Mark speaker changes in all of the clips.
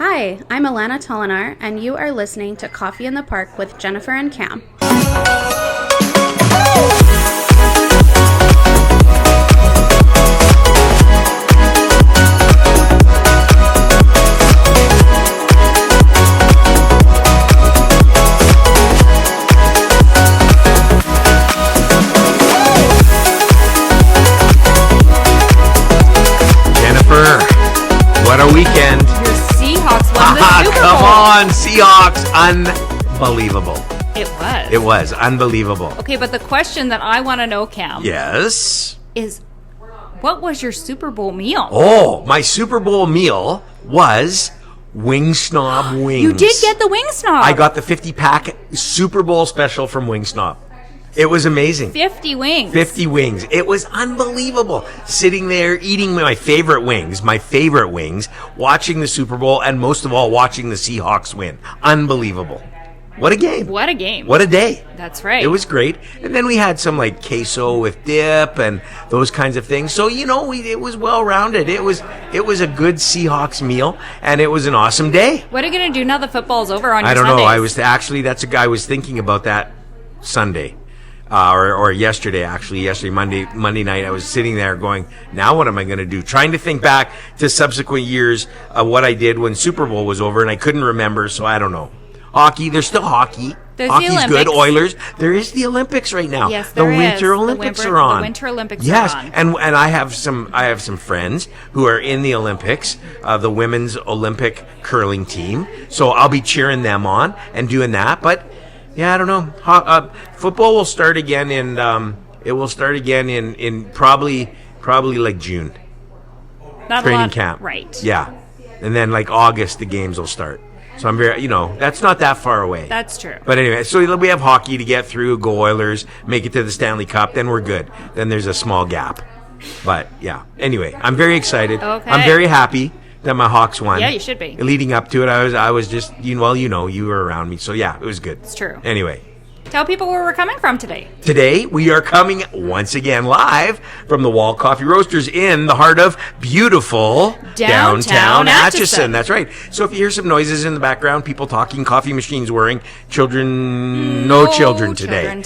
Speaker 1: Hi, I'm Alana Tollenaar, and you are listening to Coffee in the Park with Jennifer and Cam.
Speaker 2: What a weekend.
Speaker 3: Your Seahawks won the Super Bowl.
Speaker 2: Come on, Seahawks. Unbelievable.
Speaker 3: It
Speaker 2: It was unbelievable.
Speaker 3: Okay, but the question that I want to know, Cam,
Speaker 2: Yes.
Speaker 3: is what was your Super Bowl meal?
Speaker 2: Oh, my Super Bowl meal was Wing Snob wings.
Speaker 3: You did get the wing snob.
Speaker 2: I got the 50-pack Super Bowl special from Wing Snob. It was amazing.
Speaker 3: 50 wings.
Speaker 2: 50 wings. It was unbelievable. Sitting there eating my favorite wings, watching the Super Bowl, and most of all, watching the Seahawks win. Unbelievable. What a game.
Speaker 3: What a game.
Speaker 2: What a day.
Speaker 3: That's right.
Speaker 2: It was great. And then we had some like queso with dip and those kinds of things. So, it was well-rounded. It was a good Seahawks meal, and it was an awesome day.
Speaker 3: What are you going to do now that football's over on your
Speaker 2: I don't know.
Speaker 3: Sundays?
Speaker 2: I was thinking about that Sunday. Or yesterday, Monday night, I was sitting there going, now what am I going to do? Trying to think back to subsequent years of what I did when Super Bowl was over, and I couldn't remember, so I don't know. Hockey, there's still hockey.
Speaker 3: There's
Speaker 2: Hockey's
Speaker 3: the Olympics.
Speaker 2: good. Oilers. There is the Olympics right now.
Speaker 3: Yes, there
Speaker 2: the
Speaker 3: is.
Speaker 2: Winter Olympics are on.
Speaker 3: The Winter Olympics
Speaker 2: yes,
Speaker 3: are on.
Speaker 2: and I have some friends who are in the Olympics, the women's Olympic curling team. So I'll be cheering them on and doing that. But yeah, I don't know. Football will start again in probably like June.
Speaker 3: Not
Speaker 2: Training camp.
Speaker 3: Right.
Speaker 2: Yeah. And then like August the games will start. So I'm very, that's not that far away.
Speaker 3: That's true.
Speaker 2: But anyway, so we have hockey to get through, go Oilers, make it to the Stanley Cup, then we're good. Then there's a small gap. But yeah. Anyway, I'm very excited.
Speaker 3: Okay.
Speaker 2: I'm very happy that my Hawks won.
Speaker 3: Yeah, you should be.
Speaker 2: Leading up to it, I was just, you were around me. So yeah, it was good.
Speaker 3: It's true.
Speaker 2: Anyway.
Speaker 3: Tell people where we're coming from today.
Speaker 2: Today, we are coming once again live from the Wall Coffee Roasters in the heart of beautiful downtown Atchison. That's right. So if you hear some noises in the background, people talking, coffee machines whirring, no children today.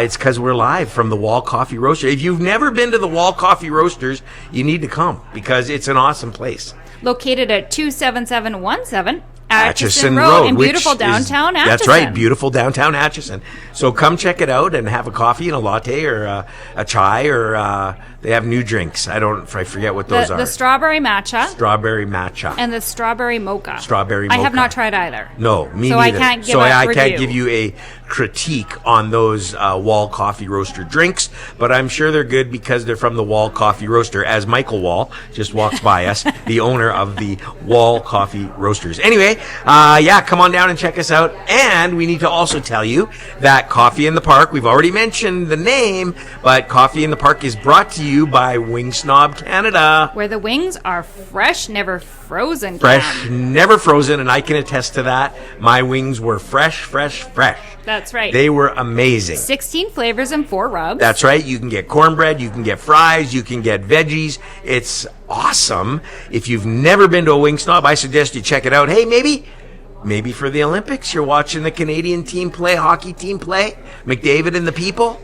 Speaker 2: It's because we're live from the Wall Coffee Roasters. If you've never been to the Wall Coffee Roasters, you need to come because it's an awesome place.
Speaker 3: Located at 27717 Atchison Road in beautiful downtown Atchison.
Speaker 2: That's right, beautiful downtown Atchison. So come check it out and have a coffee and a latte or a chai or they have new drinks. I forget what those are.
Speaker 3: The strawberry matcha.
Speaker 2: Strawberry matcha.
Speaker 3: And the strawberry mocha.
Speaker 2: Strawberry mocha.
Speaker 3: I have not tried either.
Speaker 2: No, me
Speaker 3: so
Speaker 2: neither.
Speaker 3: I can't give
Speaker 2: so I
Speaker 3: review.
Speaker 2: can't give you a critique on those Wall Coffee Roaster drinks, but I'm sure they're good because they're from the Wall Coffee Roaster, as Michael Wall just walks by us, the owner of the Wall Coffee Roasters. Anyway, come on down and check us out. And we need to also tell you that Coffee in the Park, we've already mentioned the name, but Coffee in the Park is brought to you by Wing Snob Canada.
Speaker 3: Where the wings are fresh, never frozen.
Speaker 2: Fresh, never frozen, and I can attest to that. My wings were fresh.
Speaker 3: That's right.
Speaker 2: They were amazing.
Speaker 3: 16 flavors and 4 rubs.
Speaker 2: That's right. You can get cornbread, you can get fries, you can get veggies. It's awesome. If you've never been to a Wing Snob, I suggest you check it out. Hey, maybe for the Olympics, you're watching the Canadian team play, hockey team play, McDavid and the people.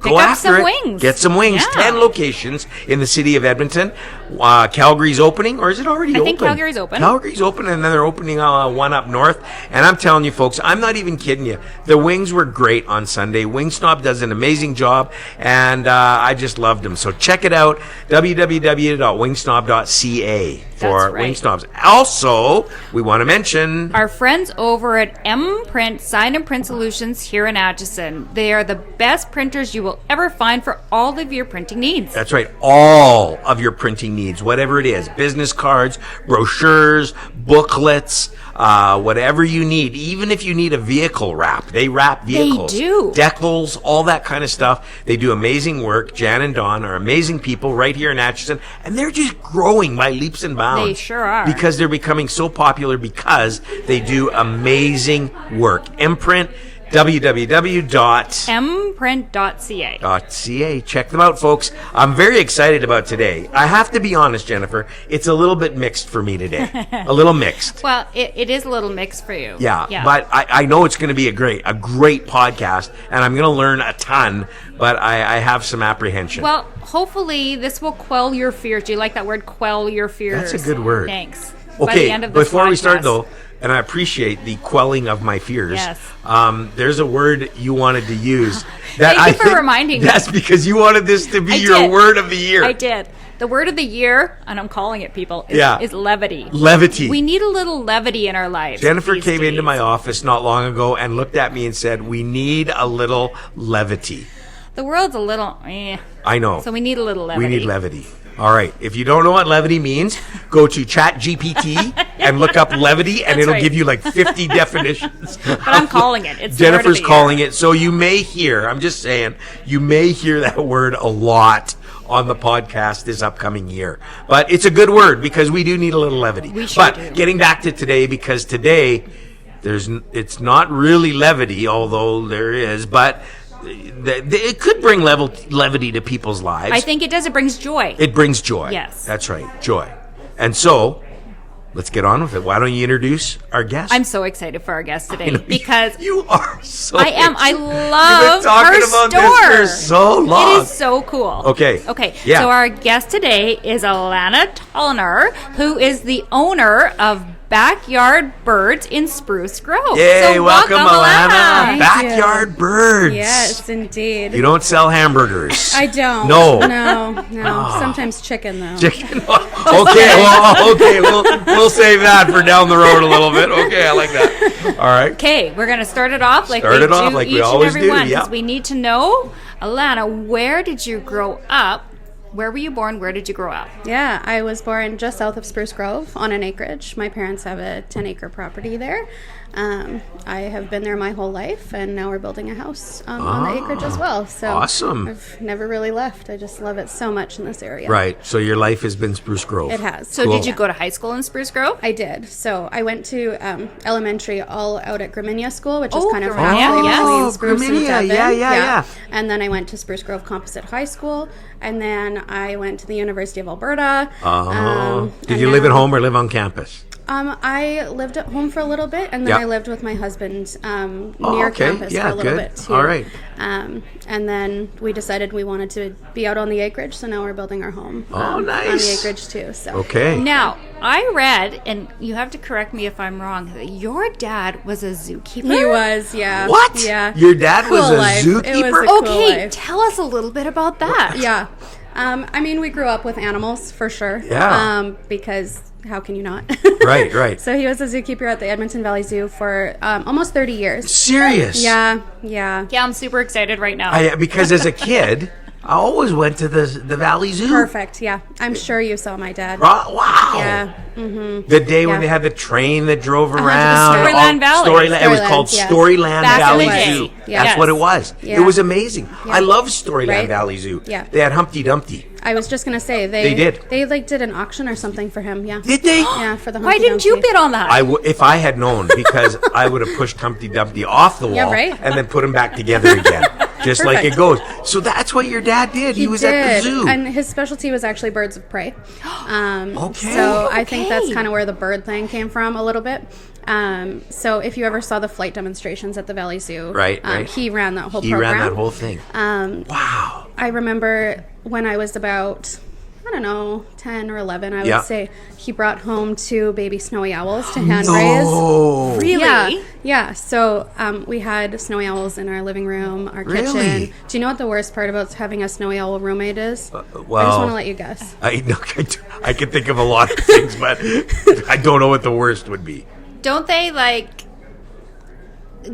Speaker 2: Go after it.
Speaker 3: Wings.
Speaker 2: Get some wings.
Speaker 3: Yeah.
Speaker 2: 10 locations in the city of Edmonton. Calgary's opening, or is it already open?
Speaker 3: I think Calgary's open.
Speaker 2: Calgary's open, and then they're opening one up north. And I'm telling you, folks, I'm not even kidding you. The wings were great on Sunday. Wing Snob does an amazing job, and I just loved them. So check it out, www.wingsnob.ca for Wing Snobs. Also, we want to mention
Speaker 3: our friends over at M-Print Sign and Print Solutions here in Atchison. They are the best printers you will ever find for all of your printing needs.
Speaker 2: That's right. All of your printing needs, whatever it is, business cards, brochures, booklets, whatever you need. Even if you need a vehicle wrap, they wrap vehicles.
Speaker 3: They do.
Speaker 2: Decals, all that kind of stuff. They do amazing work. Jan and Dawn are amazing people right here in Atchison, and they're just growing by leaps and bounds.
Speaker 3: They sure are.
Speaker 2: Because they're becoming so popular because they do amazing work. Imprint,
Speaker 3: mprint.ca.
Speaker 2: Check them out, folks. I'm very excited about today. I have to be honest, Jennifer. It's a little bit mixed for me today. A little mixed.
Speaker 3: Well, it is a little mixed for you.
Speaker 2: Yeah. But I know it's going to be a great podcast, and I'm going to learn a ton, but I have some apprehension.
Speaker 3: Well, hopefully this will quell your fears. Do you like that word, quell your fears?
Speaker 2: That's a good word.
Speaker 3: Thanks. By the
Speaker 2: Okay,
Speaker 3: end of this
Speaker 2: before we start,
Speaker 3: podcast.
Speaker 2: though, and I appreciate the quelling of my fears.
Speaker 3: Yes.
Speaker 2: There's a word you wanted to use.
Speaker 3: Thank you for reminding me.
Speaker 2: That's because you wanted this to be your word of the year.
Speaker 3: I did. The word of the year, and I'm calling it, people, is levity.
Speaker 2: Levity.
Speaker 3: We need a little levity in our lives.
Speaker 2: Jennifer
Speaker 3: these
Speaker 2: came into
Speaker 3: days.
Speaker 2: my office not long ago and looked at me and said, "We need a little levity."
Speaker 3: The world's a little,
Speaker 2: I know.
Speaker 3: so we need a little levity.
Speaker 2: We need levity. All right. If you don't know what levity means, go to ChatGPT and look up levity, and
Speaker 3: That's
Speaker 2: it'll
Speaker 3: right.
Speaker 2: give you like 50 definitions.
Speaker 3: But I'm calling it. It's
Speaker 2: Jennifer's calling it. So you may hear, I'm just saying, you may hear that word a lot on the podcast this upcoming year. But it's a good word because we do need a little levity.
Speaker 3: We sure
Speaker 2: but
Speaker 3: do.
Speaker 2: getting back to today, because today it's not really levity, although there is, but it could bring levity to people's lives.
Speaker 3: I think it does. It brings joy.
Speaker 2: It brings joy.
Speaker 3: Yes.
Speaker 2: That's right, joy. And so, let's get on with it. Why don't you introduce our guest?
Speaker 3: I'm so excited for our guest today because
Speaker 2: you are so
Speaker 3: I am. I
Speaker 2: You've
Speaker 3: love
Speaker 2: been talking
Speaker 3: her
Speaker 2: about
Speaker 3: store.
Speaker 2: this for so long.
Speaker 3: It is so cool.
Speaker 2: Okay. Yeah.
Speaker 3: So our guest today is Alana Tollenaar, who is the owner of Backyard Birds in Spruce Grove.
Speaker 2: Yay,
Speaker 3: So
Speaker 2: welcome, Alana.
Speaker 1: Thank
Speaker 2: Backyard Birds.
Speaker 1: Yes, indeed.
Speaker 2: You don't sell hamburgers.
Speaker 1: I don't.
Speaker 2: No.
Speaker 1: No. Sometimes chicken, though.
Speaker 2: Chicken. Okay, we'll save that for down the road a little bit. Okay, I like that. All right.
Speaker 3: Okay, we're going to start it off like
Speaker 2: Start
Speaker 3: we
Speaker 2: it off
Speaker 3: do
Speaker 2: like we
Speaker 3: each
Speaker 2: always
Speaker 3: and every
Speaker 2: do,
Speaker 3: one,
Speaker 2: yeah.
Speaker 3: because we need to know, Alana, where did you grow up? Where were you born? Where did you grow up?
Speaker 1: Yeah, I was born just south of Spruce Grove on an acreage. My parents have a 10-acre property there. I have been there my whole life, and now we're building a house on the acreage as well. So
Speaker 2: Awesome.
Speaker 1: I've never really left. I just love it so much in this area.
Speaker 2: Right. So your life has been Spruce Grove.
Speaker 1: It has.
Speaker 3: So
Speaker 2: Cool.
Speaker 3: did you go to high school in Spruce Grove?
Speaker 1: I did. So I went to elementary all out at Graminia School, which is
Speaker 3: Oh,
Speaker 1: kind of
Speaker 3: Graminia,
Speaker 1: halfway
Speaker 3: yes.
Speaker 1: between
Speaker 2: Oh,
Speaker 1: Spruce and
Speaker 2: Graminia.
Speaker 1: Devon.
Speaker 2: Yeah.
Speaker 1: And then I went to Spruce Grove Composite High School, and then I went to the University of Alberta.
Speaker 2: Did
Speaker 1: and
Speaker 2: you live at
Speaker 1: now-
Speaker 2: home or live on campus?
Speaker 1: I lived at home for a little bit, and then
Speaker 2: Yeah.
Speaker 1: I lived with my husband
Speaker 2: Oh,
Speaker 1: near
Speaker 2: okay.
Speaker 1: campus
Speaker 2: Yeah,
Speaker 1: for a little
Speaker 2: good.
Speaker 1: bit too.
Speaker 2: All right.
Speaker 1: And then we decided we wanted to be out on the acreage, so now we're building our home on the
Speaker 2: nice.
Speaker 1: acreage too. So
Speaker 2: Okay.
Speaker 3: Now, I read, and you have to correct me if I'm wrong, that your dad was a zookeeper.
Speaker 1: he was, yeah.
Speaker 2: What?
Speaker 1: Yeah.
Speaker 2: Your dad was
Speaker 1: Cool
Speaker 2: a
Speaker 1: life.
Speaker 2: zookeeper?
Speaker 1: It was a cool
Speaker 3: Okay,
Speaker 1: life.
Speaker 3: tell us a little bit about that.
Speaker 1: Yeah. I mean, we grew up with animals for sure.
Speaker 2: Yeah.
Speaker 1: Because how can you not?
Speaker 2: Right.
Speaker 1: So he was a zookeeper at the Edmonton Valley Zoo for almost 30 years.
Speaker 2: Serious?
Speaker 1: Yeah.
Speaker 3: Yeah, I'm super excited right now.
Speaker 2: Because as a kid, I always went to the Valley Zoo.
Speaker 1: Perfect. Yeah. I'm sure you saw my dad.
Speaker 2: Wow.
Speaker 1: Yeah.
Speaker 2: The day when
Speaker 1: Yeah.
Speaker 2: they had the train that drove around.
Speaker 3: Storyland Valley.
Speaker 2: It was called
Speaker 1: Storylands, yes.
Speaker 2: Storyland
Speaker 3: Back in
Speaker 2: Valley
Speaker 3: the day.
Speaker 2: Zoo.
Speaker 1: Yeah.
Speaker 2: That's what it was.
Speaker 1: Yeah.
Speaker 2: It was amazing.
Speaker 1: Yeah.
Speaker 2: I love Storyland
Speaker 1: Right?
Speaker 2: Valley Zoo.
Speaker 1: Yeah.
Speaker 2: They had Humpty Dumpty.
Speaker 1: I was just gonna say
Speaker 2: They did.
Speaker 1: They did an auction or something for him. Yeah.
Speaker 2: Did they?
Speaker 1: Yeah, for the
Speaker 3: Why
Speaker 1: Humpty
Speaker 3: didn't you
Speaker 1: Dumpty.
Speaker 3: bid on that?
Speaker 2: If I had known, because I would have pushed Humpty Dumpty off the wall
Speaker 1: Yeah, right.
Speaker 2: and then put him back together again, just like it
Speaker 1: Perfect.
Speaker 2: goes. So that's what your dad did. He was
Speaker 1: did.
Speaker 2: at the zoo.
Speaker 1: And his specialty was actually birds of prey.
Speaker 2: Okay.
Speaker 1: So I think that's
Speaker 3: Okay.
Speaker 1: kind of where the bird thing came from a little bit. So if you ever saw the flight demonstrations at the Valley Zoo,
Speaker 2: Right.
Speaker 1: he ran that whole
Speaker 2: He
Speaker 1: program.
Speaker 2: ran that whole thing. Wow.
Speaker 1: I remember when I was about, I don't know, 10 or 11, I would
Speaker 2: Yeah.
Speaker 1: say, he brought home 2 baby snowy owls to hand raise.
Speaker 2: Oh.
Speaker 3: Really?
Speaker 1: Yeah. So we had snowy owls in our living room, our
Speaker 2: Really?
Speaker 1: kitchen. Do you know what the worst part about having a snowy owl roommate is? I just
Speaker 2: well,
Speaker 1: want to let you guess.
Speaker 2: I can think of a lot of things, but I don't know what the worst would be.
Speaker 3: Don't they, like,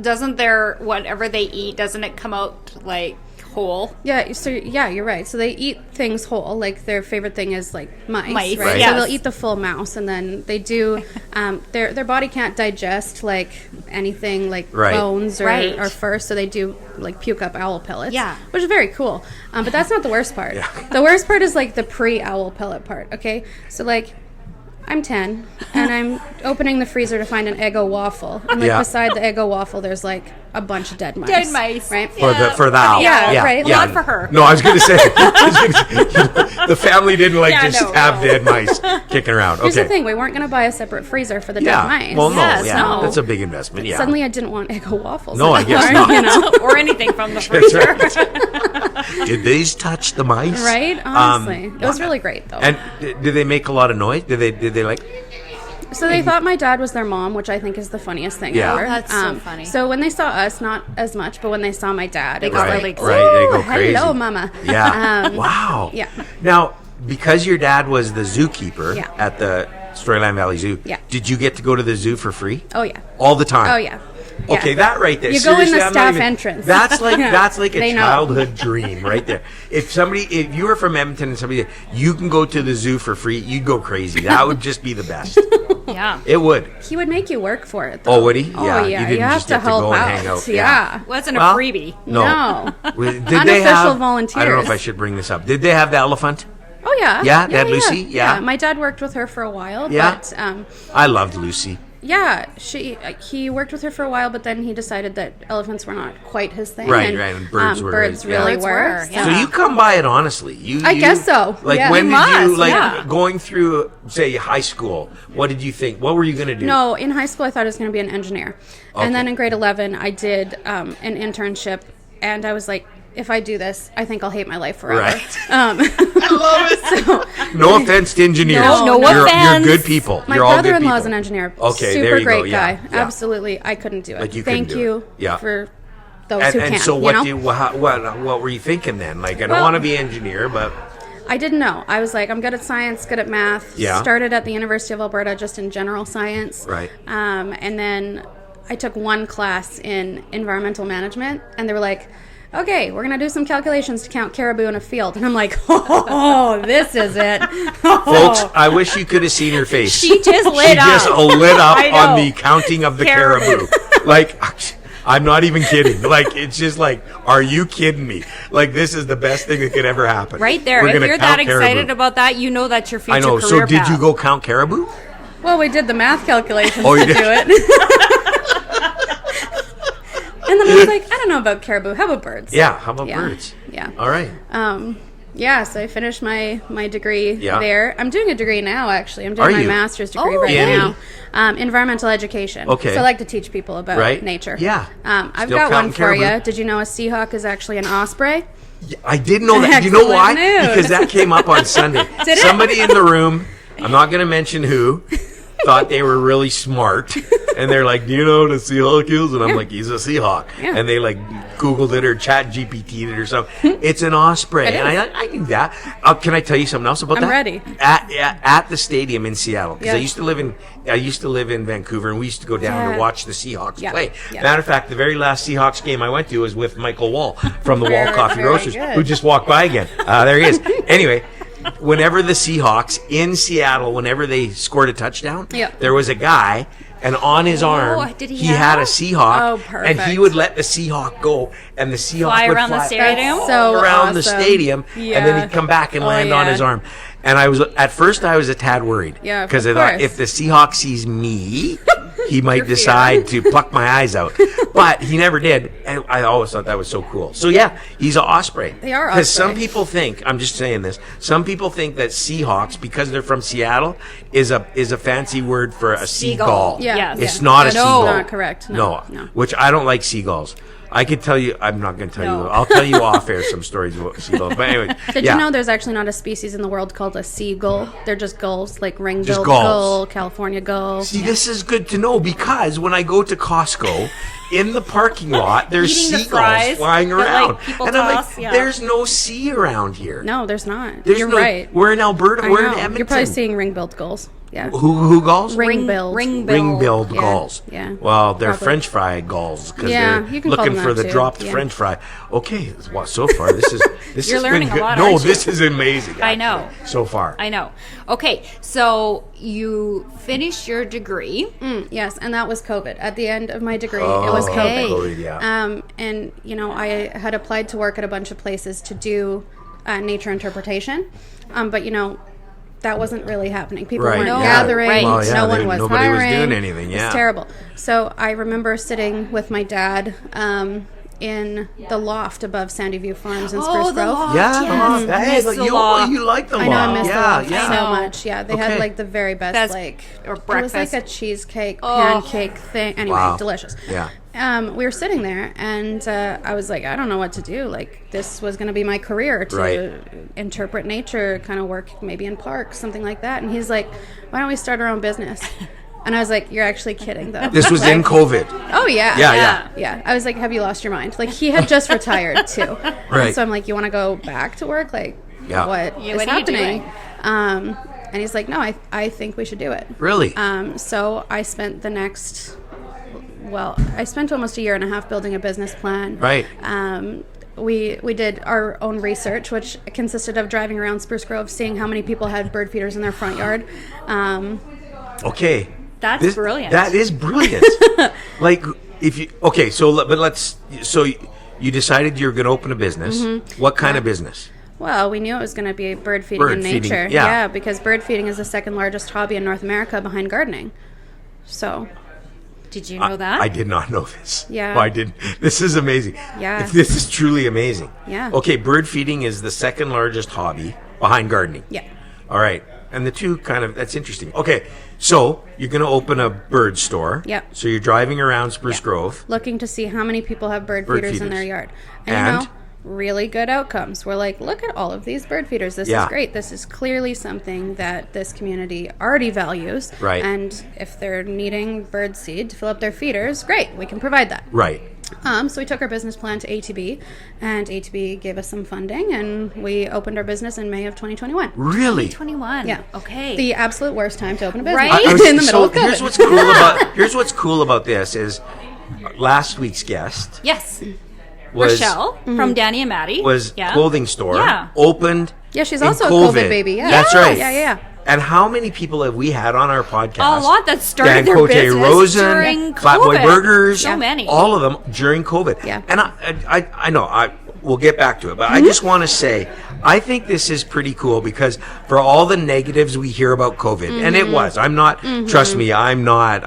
Speaker 3: doesn't their, whatever they eat, doesn't it come out, like, whole?
Speaker 1: Yeah, so yeah, you're right. So they eat things whole. Like their favorite thing is like mice,
Speaker 3: Mice,
Speaker 1: right?
Speaker 2: Right.
Speaker 3: yes.
Speaker 1: So they'll eat the full mouse, and then they do. Their body can't digest like anything like
Speaker 2: Right.
Speaker 1: bones or,
Speaker 3: Right.
Speaker 1: or fur, so they do like puke up owl pellets.
Speaker 3: Yeah.
Speaker 1: which is very cool. But that's not the worst part.
Speaker 2: Yeah.
Speaker 1: The worst part is like the pre-owl pellet part. Okay, so like. I'm 10, and I'm opening the freezer to find an Eggo waffle. And, like,
Speaker 2: Yeah.
Speaker 1: beside the Eggo waffle, there's, like, a bunch of dead mice.
Speaker 3: Dead mice.
Speaker 1: Right?
Speaker 2: For the owl.
Speaker 1: Yeah, right.
Speaker 3: Well, not for her.
Speaker 2: No, I was going to say the family didn't have dead mice kicking around.
Speaker 1: Here's
Speaker 2: Okay.
Speaker 1: the thing: we weren't going to buy a separate freezer for the dead mice.
Speaker 2: Well, no,
Speaker 3: Yes, no.
Speaker 2: that's a big investment. Yeah.
Speaker 1: Suddenly, I didn't want Eggo waffles.
Speaker 2: No, I guess
Speaker 1: anymore,
Speaker 2: not.
Speaker 1: You know?
Speaker 3: or anything from the
Speaker 2: That's
Speaker 3: freezer.
Speaker 2: right. Did these touch the mice?
Speaker 1: Right? Honestly, it was really great though.
Speaker 2: And did they make a lot of noise? Did they like?
Speaker 1: So they thought my dad was their mom, which I think is the funniest thing
Speaker 2: Yeah.
Speaker 1: ever.
Speaker 3: Oh, that's so funny.
Speaker 1: So when they saw us, not as much, but when they saw my dad, it was
Speaker 3: got
Speaker 1: like,
Speaker 3: really
Speaker 2: Right, they go
Speaker 1: "Ooh,
Speaker 2: crazy.
Speaker 1: hello, mama."
Speaker 2: Yeah. Wow.
Speaker 1: Yeah.
Speaker 2: Now, because your dad was the zookeeper
Speaker 1: Yeah.
Speaker 2: at the Storyland Valley Zoo,
Speaker 1: Yeah.
Speaker 2: did you get to go to the zoo for free?
Speaker 1: Oh yeah.
Speaker 2: All the time?
Speaker 1: Oh yeah.
Speaker 2: Okay,
Speaker 1: Yeah.
Speaker 2: that right there.
Speaker 1: You go in the
Speaker 2: Seriously, I'm not
Speaker 1: staff
Speaker 2: even-
Speaker 1: entrance.
Speaker 2: That's like
Speaker 1: Yeah.
Speaker 2: that's like a
Speaker 1: They know.
Speaker 2: childhood dream right there. If you were from Edmonton and somebody said, you can go to the zoo for free, you'd go crazy. That would just be the best.
Speaker 3: Yeah.
Speaker 2: It would.
Speaker 1: He would make you work for it. Though.
Speaker 2: Oh, would he?
Speaker 1: Oh
Speaker 2: Yeah,
Speaker 1: yeah.
Speaker 2: you didn't
Speaker 1: have
Speaker 2: just
Speaker 1: to
Speaker 2: get to
Speaker 1: help
Speaker 2: go and
Speaker 1: out.
Speaker 2: hang out.
Speaker 1: Yeah.
Speaker 3: Wasn't
Speaker 2: Well,
Speaker 3: a freebie.
Speaker 2: No.
Speaker 1: No.
Speaker 2: Did
Speaker 1: Unofficial
Speaker 2: they have,
Speaker 1: volunteers.
Speaker 2: I don't know if I should bring this up. Did they have the elephant?
Speaker 1: Oh yeah.
Speaker 2: Yeah, they had Lucy? Yeah.
Speaker 1: My dad worked with her for a while.
Speaker 2: Yeah.
Speaker 1: But
Speaker 2: I loved Lucy.
Speaker 1: yeah, he worked with her for a while, but then he decided that elephants were not quite his thing.
Speaker 2: Right, right, and birds were
Speaker 1: Birds
Speaker 2: his- yeah.
Speaker 1: really
Speaker 3: Birds
Speaker 1: were.
Speaker 3: were, yeah.
Speaker 2: So you come by it honestly.
Speaker 1: I guess so.
Speaker 2: Like
Speaker 1: Yeah.
Speaker 2: when
Speaker 1: You
Speaker 2: did you
Speaker 3: must,
Speaker 2: like
Speaker 3: yeah.
Speaker 2: going through say high school? What did you think? What were you going to do?
Speaker 1: No, in high school I thought I was going to be an engineer.
Speaker 2: Okay.
Speaker 1: And then in grade 11 I did an internship, and I was like, if I do this, I think I'll hate my life forever.
Speaker 2: Right.
Speaker 1: I love it.
Speaker 2: No offense to engineers.
Speaker 1: No
Speaker 2: you're,
Speaker 3: offense.
Speaker 2: You're good people.
Speaker 1: My
Speaker 2: you're all good
Speaker 1: brother-in-law is
Speaker 2: people.
Speaker 1: an engineer.
Speaker 2: Okay,
Speaker 1: Super
Speaker 2: there you
Speaker 1: great
Speaker 2: go. Yeah,
Speaker 1: guy.
Speaker 2: yeah.
Speaker 1: Absolutely, I couldn't do it.
Speaker 2: Like you couldn't
Speaker 1: Thank
Speaker 2: do
Speaker 1: you
Speaker 2: it. Yeah.
Speaker 1: for those
Speaker 2: And,
Speaker 1: who
Speaker 2: and
Speaker 1: can.
Speaker 2: so what?
Speaker 1: You know?
Speaker 2: What were you thinking then? Like I don't
Speaker 1: Well-
Speaker 2: want to be an engineer, but
Speaker 1: I didn't know. I was like, I'm good at science, good at math.
Speaker 2: Yeah.
Speaker 1: Started at the University of Alberta just in general science.
Speaker 2: Right.
Speaker 1: And then I took one class in environmental management, and they were like, okay, we're going to do some calculations to count caribou in a field. And I'm like, oh, this is it.
Speaker 2: folks, I wish you could have seen her face.
Speaker 3: She just lit
Speaker 2: She
Speaker 3: up.
Speaker 2: just lit up
Speaker 3: I
Speaker 2: on
Speaker 3: know.
Speaker 2: the counting of the
Speaker 3: Caribou.
Speaker 2: caribou. Like, I'm not even kidding. Like, it's just like, are you kidding me? Like, this is the best thing that could ever happen.
Speaker 3: Right there.
Speaker 2: We're
Speaker 3: If
Speaker 2: gonna
Speaker 3: you're that
Speaker 2: count
Speaker 3: excited
Speaker 2: caribou.
Speaker 3: about that, you know that's your future
Speaker 2: I know.
Speaker 3: career
Speaker 2: So, did
Speaker 3: path.
Speaker 2: you go count caribou?
Speaker 1: Well, we did the math calculations
Speaker 2: Oh, you
Speaker 1: to
Speaker 2: did?
Speaker 1: do it. And then I was like, I don't know about caribou. How about birds?
Speaker 2: Yeah. How about
Speaker 1: Yeah.
Speaker 2: birds?
Speaker 1: Yeah.
Speaker 2: All right.
Speaker 1: Yeah, so I finished my degree
Speaker 2: Yeah.
Speaker 1: there. I'm doing a degree now, actually. I'm doing
Speaker 2: Are
Speaker 1: my
Speaker 2: you?
Speaker 1: master's degree
Speaker 3: Oh,
Speaker 1: right
Speaker 2: in?
Speaker 1: now. Environmental education.
Speaker 2: Okay.
Speaker 1: So I like to teach people about
Speaker 2: Right.
Speaker 1: nature.
Speaker 2: Yeah.
Speaker 1: I've
Speaker 2: Still
Speaker 1: got one
Speaker 2: counting
Speaker 1: for you.
Speaker 2: caribou.
Speaker 1: Did you know a seahawk is actually an osprey?
Speaker 2: I did know that. Do you know
Speaker 1: Excellent
Speaker 2: why?
Speaker 1: news.
Speaker 2: Because that came up on Sunday.
Speaker 1: Did it?
Speaker 2: Somebody in the room, I'm not going to mention who, thought they were really smart. And they're like, do you know what a Seahawk is? And I'm like, he's a Seahawk.
Speaker 1: Yeah.
Speaker 2: And they like Googled it or Chat GPT'd it or something. It's an osprey.
Speaker 1: It
Speaker 2: And
Speaker 1: is.
Speaker 2: I knew that. Can I tell you something else about
Speaker 1: I'm
Speaker 2: that?
Speaker 1: ready.
Speaker 2: At the stadium in Seattle. Because
Speaker 1: Yeah.
Speaker 2: I used to live in Vancouver, and we used to go down
Speaker 1: Yeah.
Speaker 2: to watch the Seahawks
Speaker 1: Yeah.
Speaker 2: play.
Speaker 1: Yeah.
Speaker 2: Matter of fact, the very last Seahawks game I went to was with Michael Wall from the Wall
Speaker 1: Very,
Speaker 2: Coffee
Speaker 1: very
Speaker 2: Roasters,
Speaker 1: good.
Speaker 2: who just walked by again. There he is. Anyway, whenever the Seahawks in Seattle, whenever they scored a touchdown,
Speaker 1: Yep.
Speaker 2: there was a guy, and on his arm,
Speaker 3: did he
Speaker 2: he had a
Speaker 3: have?
Speaker 2: Seahawk,
Speaker 1: Oh,
Speaker 2: and he
Speaker 1: perfect.
Speaker 2: would let the Seahawk go, and the Seahawk
Speaker 3: Fly
Speaker 2: would
Speaker 3: around the
Speaker 2: fly
Speaker 3: stadium?
Speaker 2: all
Speaker 1: So
Speaker 2: around the
Speaker 1: awesome.
Speaker 2: stadium, and then
Speaker 1: Yeah.
Speaker 2: he'd come back and
Speaker 1: Oh,
Speaker 2: land on
Speaker 1: yeah.
Speaker 2: his arm. And I was at first I was a tad worried,
Speaker 1: Yeah,
Speaker 2: because
Speaker 1: of
Speaker 2: I thought
Speaker 1: course.
Speaker 2: if the Seahawk sees me, he might decide to pluck my eyes out. But he never did, and I always thought that was so cool. So yeah, he's an osprey.
Speaker 1: They are
Speaker 2: Because some
Speaker 1: ospreys.
Speaker 2: people think, I'm just saying this, some people think that Seahawks, because they're from Seattle, is a fancy word for a seagull.
Speaker 1: Yeah.
Speaker 3: Yes.
Speaker 2: It's not a
Speaker 1: That's
Speaker 2: seagull.
Speaker 1: not correct. No.
Speaker 2: Which I don't like seagulls. I could tell you, I'm not going to tell
Speaker 3: No.
Speaker 2: you. I'll tell you off air some stories about seagulls. But anyway,
Speaker 1: Did
Speaker 2: yeah.
Speaker 1: you know there's actually not a species in the world called a seagull? They're just gulls, like ring-billed
Speaker 2: gulls.
Speaker 1: gull, California gull.
Speaker 2: See, this is good to know because when I go to Costco, in the parking lot, there's
Speaker 3: Eating the
Speaker 2: seagulls
Speaker 3: fries
Speaker 2: flying
Speaker 3: that, like,
Speaker 2: around.
Speaker 3: people
Speaker 2: And I'm
Speaker 3: toss,
Speaker 2: like,
Speaker 3: yeah.
Speaker 2: there's no sea around here.
Speaker 1: No, there's not.
Speaker 2: There's
Speaker 1: You're
Speaker 2: no,
Speaker 1: right.
Speaker 2: We're in Alberta.
Speaker 1: I
Speaker 2: We're in
Speaker 1: know.
Speaker 2: Edmonton.
Speaker 1: You're probably seeing ring-billed gulls. Yeah.
Speaker 2: Who gulls?
Speaker 1: Ring-billed.
Speaker 2: Ring-billed
Speaker 1: Yeah,
Speaker 2: gulls.
Speaker 1: yeah.
Speaker 2: Well, they're
Speaker 1: Probably.
Speaker 2: French fry gulls because
Speaker 1: Yeah,
Speaker 2: they're
Speaker 1: you can call
Speaker 2: looking
Speaker 1: them
Speaker 2: for
Speaker 1: that
Speaker 2: the
Speaker 1: too.
Speaker 2: dropped
Speaker 1: Yeah.
Speaker 2: French fry. Okay, well, so far this is this
Speaker 3: You're
Speaker 2: has been
Speaker 3: learning a
Speaker 2: good.
Speaker 3: lot,
Speaker 2: No,
Speaker 3: aren't you?
Speaker 2: this is amazing.
Speaker 3: I know.
Speaker 2: actually, so far.
Speaker 3: I know. Okay, so you finished your degree.
Speaker 1: Yes, and that was COVID. At the end of my degree, it
Speaker 2: Oh,
Speaker 1: was
Speaker 3: Okay.
Speaker 1: COVID.
Speaker 2: yeah.
Speaker 1: And, you know, I had applied to work at a bunch of places to do nature interpretation. But, you know, that wasn't really happening. People
Speaker 2: Right,
Speaker 1: weren't
Speaker 2: yeah.
Speaker 1: gathering.
Speaker 3: Right. Well,
Speaker 2: yeah,
Speaker 1: no one was
Speaker 2: nobody was
Speaker 1: hiring.
Speaker 2: doing anything,
Speaker 1: It
Speaker 2: yeah.
Speaker 1: was terrible. So I remember sitting with my dad in the loft above Sandy View Farms in Spruce
Speaker 3: the
Speaker 1: Grove.
Speaker 3: loft.
Speaker 2: Yeah,
Speaker 3: Yes.
Speaker 2: the loft. Hey,
Speaker 3: Miss
Speaker 2: but
Speaker 3: the
Speaker 2: you
Speaker 3: loft.
Speaker 2: like the
Speaker 1: I know, I miss the
Speaker 2: yeah,
Speaker 1: loft
Speaker 2: yeah.
Speaker 1: so
Speaker 3: know.
Speaker 1: much. Yeah, they
Speaker 2: Okay.
Speaker 1: had like the very best,
Speaker 3: Best-
Speaker 1: like
Speaker 3: or
Speaker 1: it was like
Speaker 3: breakfast.
Speaker 1: a cheesecake
Speaker 3: Oh.
Speaker 1: pancake thing. Anyway,
Speaker 2: Wow.
Speaker 1: delicious.
Speaker 2: Yeah.
Speaker 1: We were sitting there, and I was like, I don't know what to do. Like, this was going to be my career to
Speaker 2: Right.
Speaker 1: interpret nature, kind of work maybe in parks, something like that. And he's like, why don't we start our own business? And I was like, you're actually kidding, though.
Speaker 2: This was in COVID.
Speaker 1: Oh, yeah.
Speaker 2: Yeah.
Speaker 1: Yeah. I was like, have you lost your mind? Like, he had just retired, too.
Speaker 2: Right.
Speaker 1: So I'm like, you want to go back to work? Like,
Speaker 2: Yeah.
Speaker 1: what
Speaker 3: Yeah,
Speaker 1: is
Speaker 3: what are you
Speaker 1: happening?
Speaker 3: doing?
Speaker 1: And he's like, no, I think we should do it.
Speaker 2: Really?
Speaker 1: So I spent I spent almost a year and a half building a business plan.
Speaker 2: Right.
Speaker 1: We did our own research, which consisted of driving around Spruce Grove, seeing how many people had bird feeders in their front yard.
Speaker 2: Okay.
Speaker 3: That's brilliant.
Speaker 2: That is brilliant. Like, if you so you decided you were going to open a business.
Speaker 1: Mm-hmm.
Speaker 2: What kind of business?
Speaker 1: Well, we knew it was going to be bird feeding
Speaker 2: Bird
Speaker 1: in
Speaker 2: feeding,
Speaker 1: nature.
Speaker 2: yeah.
Speaker 1: Because bird feeding is the second largest hobby in North America behind gardening. So,
Speaker 3: Did you know that?
Speaker 2: I did not know this.
Speaker 1: Yeah.
Speaker 2: Well, I did. This is amazing.
Speaker 1: Yeah.
Speaker 2: This is truly amazing.
Speaker 1: Yeah.
Speaker 2: Okay, bird feeding is the second largest hobby behind gardening.
Speaker 1: yeah.
Speaker 2: All right. And the two that's interesting. Okay, so you're going to open a bird store.
Speaker 1: Yep.
Speaker 2: So you're driving around Spruce Grove.
Speaker 1: Looking to see how many people have bird
Speaker 2: Bird
Speaker 1: feeders in
Speaker 2: feeders.
Speaker 1: their yard.
Speaker 2: And?
Speaker 1: You know, really good outcomes. We're like, look at all of these bird feeders. This
Speaker 2: Yeah.
Speaker 1: is great. This is clearly something that this community already values.
Speaker 2: Right.
Speaker 1: And if they're needing bird seed to fill up their feeders, great, we can provide that.
Speaker 2: Right.
Speaker 1: So we took our business plan to ATB, and ATB gave us some funding, and we opened our business in May of 2021.
Speaker 2: Really?
Speaker 3: 21.
Speaker 1: Yeah.
Speaker 3: Okay.
Speaker 1: The absolute worst time to open a business.
Speaker 3: Right?
Speaker 1: In the middle of COVID.
Speaker 2: Here's what's cool about this is last week's guest
Speaker 3: yes.
Speaker 2: was
Speaker 3: Rochelle from Danny and Maddie.
Speaker 2: was
Speaker 3: yeah.
Speaker 2: clothing store
Speaker 3: Yeah.
Speaker 2: opened.
Speaker 1: Yeah, she's
Speaker 2: in
Speaker 1: also a COVID baby. Yeah.
Speaker 2: That's
Speaker 1: Yes.
Speaker 2: right.
Speaker 1: Yeah.
Speaker 2: And how many people have we had on our podcast?
Speaker 3: A lot that started
Speaker 2: Dan
Speaker 3: their
Speaker 2: Cote
Speaker 3: business
Speaker 2: Rosen,
Speaker 3: during
Speaker 2: Flatboy
Speaker 3: COVID.
Speaker 2: Burgers,
Speaker 3: So many.
Speaker 2: all of them during COVID.
Speaker 1: Yeah.
Speaker 2: And I know we'll get back to it, but I just want to say I think this is pretty cool because for all the negatives we hear about COVID, and it was. I'm not. Trust me, I'm not.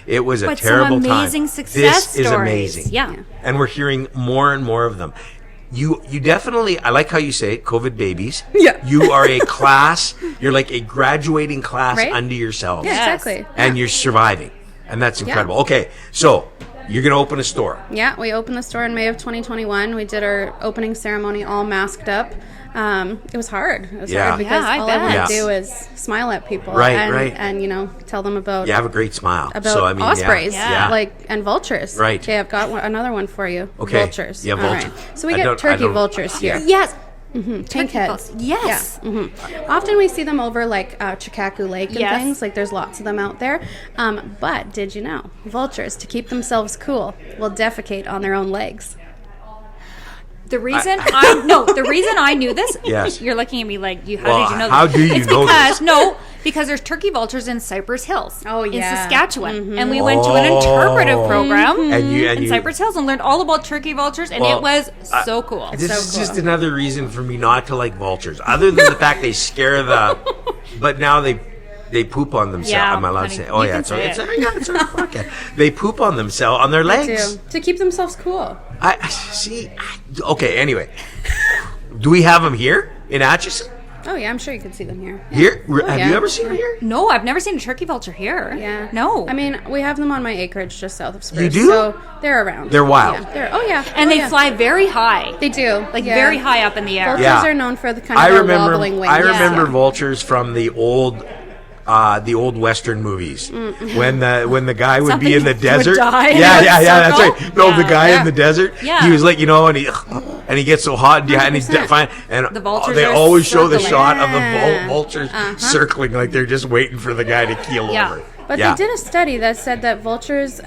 Speaker 2: It was a
Speaker 3: But some
Speaker 2: terrible time.
Speaker 3: amazing success
Speaker 2: This is
Speaker 3: stories.
Speaker 2: amazing.
Speaker 3: Yeah.
Speaker 2: And we're hearing more and more of them. You definitely, I like how you say it, COVID babies.
Speaker 1: Yeah.
Speaker 2: You are a class, you're like a graduating class
Speaker 1: Right?
Speaker 2: unto yourselves.
Speaker 1: Yeah,
Speaker 3: Yes.
Speaker 1: exactly.
Speaker 2: And you're surviving. And that's incredible. Okay, so you're going to open a store.
Speaker 1: Yeah, we opened the store in May of 2021. We did our opening ceremony all masked up. It was hard. It was
Speaker 2: Yeah.
Speaker 1: hard because
Speaker 3: Yeah, I
Speaker 1: all I
Speaker 3: bet.
Speaker 1: want
Speaker 2: Yeah.
Speaker 1: to do is smile at people,
Speaker 2: Right,
Speaker 1: and,
Speaker 2: right.
Speaker 1: and tell them about
Speaker 2: You have a great smile.
Speaker 1: about ospreys,
Speaker 3: Yeah.
Speaker 1: and vultures.
Speaker 2: Right.
Speaker 1: Okay, I've got another one for you.
Speaker 2: Okay.
Speaker 1: Vultures.
Speaker 2: Yeah,
Speaker 1: All
Speaker 2: vulture.
Speaker 1: So we
Speaker 2: I
Speaker 1: get
Speaker 2: don't-
Speaker 1: turkey
Speaker 2: I don't-
Speaker 1: vultures here.
Speaker 3: Yes.
Speaker 1: Pink
Speaker 3: Turkey
Speaker 1: heads.
Speaker 3: vultures. Yes.
Speaker 1: Yeah. Often we see them over like Chikaku Lake and
Speaker 3: Yes.
Speaker 1: things. Like there's lots of them out there. But did you know vultures, to keep themselves cool, will defecate on their own legs?
Speaker 3: The reason the reason I knew this.
Speaker 2: Yes.
Speaker 3: You're looking at me like, how
Speaker 2: Well,
Speaker 3: did you know?
Speaker 2: how
Speaker 3: this?
Speaker 2: do you
Speaker 3: it's
Speaker 2: know
Speaker 3: because
Speaker 2: this?
Speaker 3: because there's turkey vultures in Cypress Hills.
Speaker 1: Oh,
Speaker 3: in
Speaker 1: yeah.
Speaker 3: Saskatchewan, and we went to an interpretive program
Speaker 2: And you
Speaker 3: in Cypress Hills and learned all about turkey vultures, and
Speaker 2: Well,
Speaker 3: it was so cool.
Speaker 2: This
Speaker 1: So
Speaker 2: is
Speaker 1: cool.
Speaker 2: just another reason for me not to like vultures. Other than the fact they scare but now they poop on themselves.
Speaker 3: Yeah,
Speaker 2: I'm allowed to
Speaker 3: honey,
Speaker 2: say. Oh
Speaker 3: you
Speaker 2: yeah,
Speaker 3: can
Speaker 2: it's
Speaker 3: say
Speaker 2: it's,
Speaker 3: it.
Speaker 2: it's okay. They poop on themselves on their legs.
Speaker 1: To keep themselves cool.
Speaker 2: I see. Okay. Anyway, do we have them here in Atchison?
Speaker 1: Oh yeah, I'm sure you could see them here. Yeah.
Speaker 2: Here? Have
Speaker 1: yeah.
Speaker 2: you ever seen them here?
Speaker 3: No, I've never seen a turkey vulture here.
Speaker 1: Yeah.
Speaker 3: No.
Speaker 1: I mean, we have them on my acreage just south of Spruce.
Speaker 2: You do?
Speaker 1: So they're around.
Speaker 2: They're wild.
Speaker 1: Yeah.
Speaker 3: and
Speaker 1: Oh,
Speaker 3: they
Speaker 1: yeah.
Speaker 3: fly very high.
Speaker 1: They do.
Speaker 3: Like
Speaker 1: yeah.
Speaker 3: very high up in the air.
Speaker 1: Vultures
Speaker 2: Yeah.
Speaker 1: are known for the kind of their wobbling wings.
Speaker 2: I remember
Speaker 1: Yeah.
Speaker 2: vultures from the old Western movies when the guy would be in the
Speaker 3: Something would
Speaker 2: desert.
Speaker 3: die in
Speaker 2: Yeah,
Speaker 3: a
Speaker 2: that's
Speaker 3: circle.
Speaker 2: right. No, the
Speaker 3: Yeah.
Speaker 2: guy
Speaker 1: Yeah.
Speaker 2: in the desert.
Speaker 3: Yeah.
Speaker 2: He was like, and he gets so hot, and he's
Speaker 1: 100%.
Speaker 2: fine. And
Speaker 3: The vultures
Speaker 2: they
Speaker 3: are
Speaker 2: always show the
Speaker 3: circling.
Speaker 2: shot of the
Speaker 1: Yeah.
Speaker 2: vultures circling, like they're just waiting for the guy to keel
Speaker 3: Yeah.
Speaker 2: over.
Speaker 1: But
Speaker 2: Yeah.
Speaker 1: they did a study that said that vultures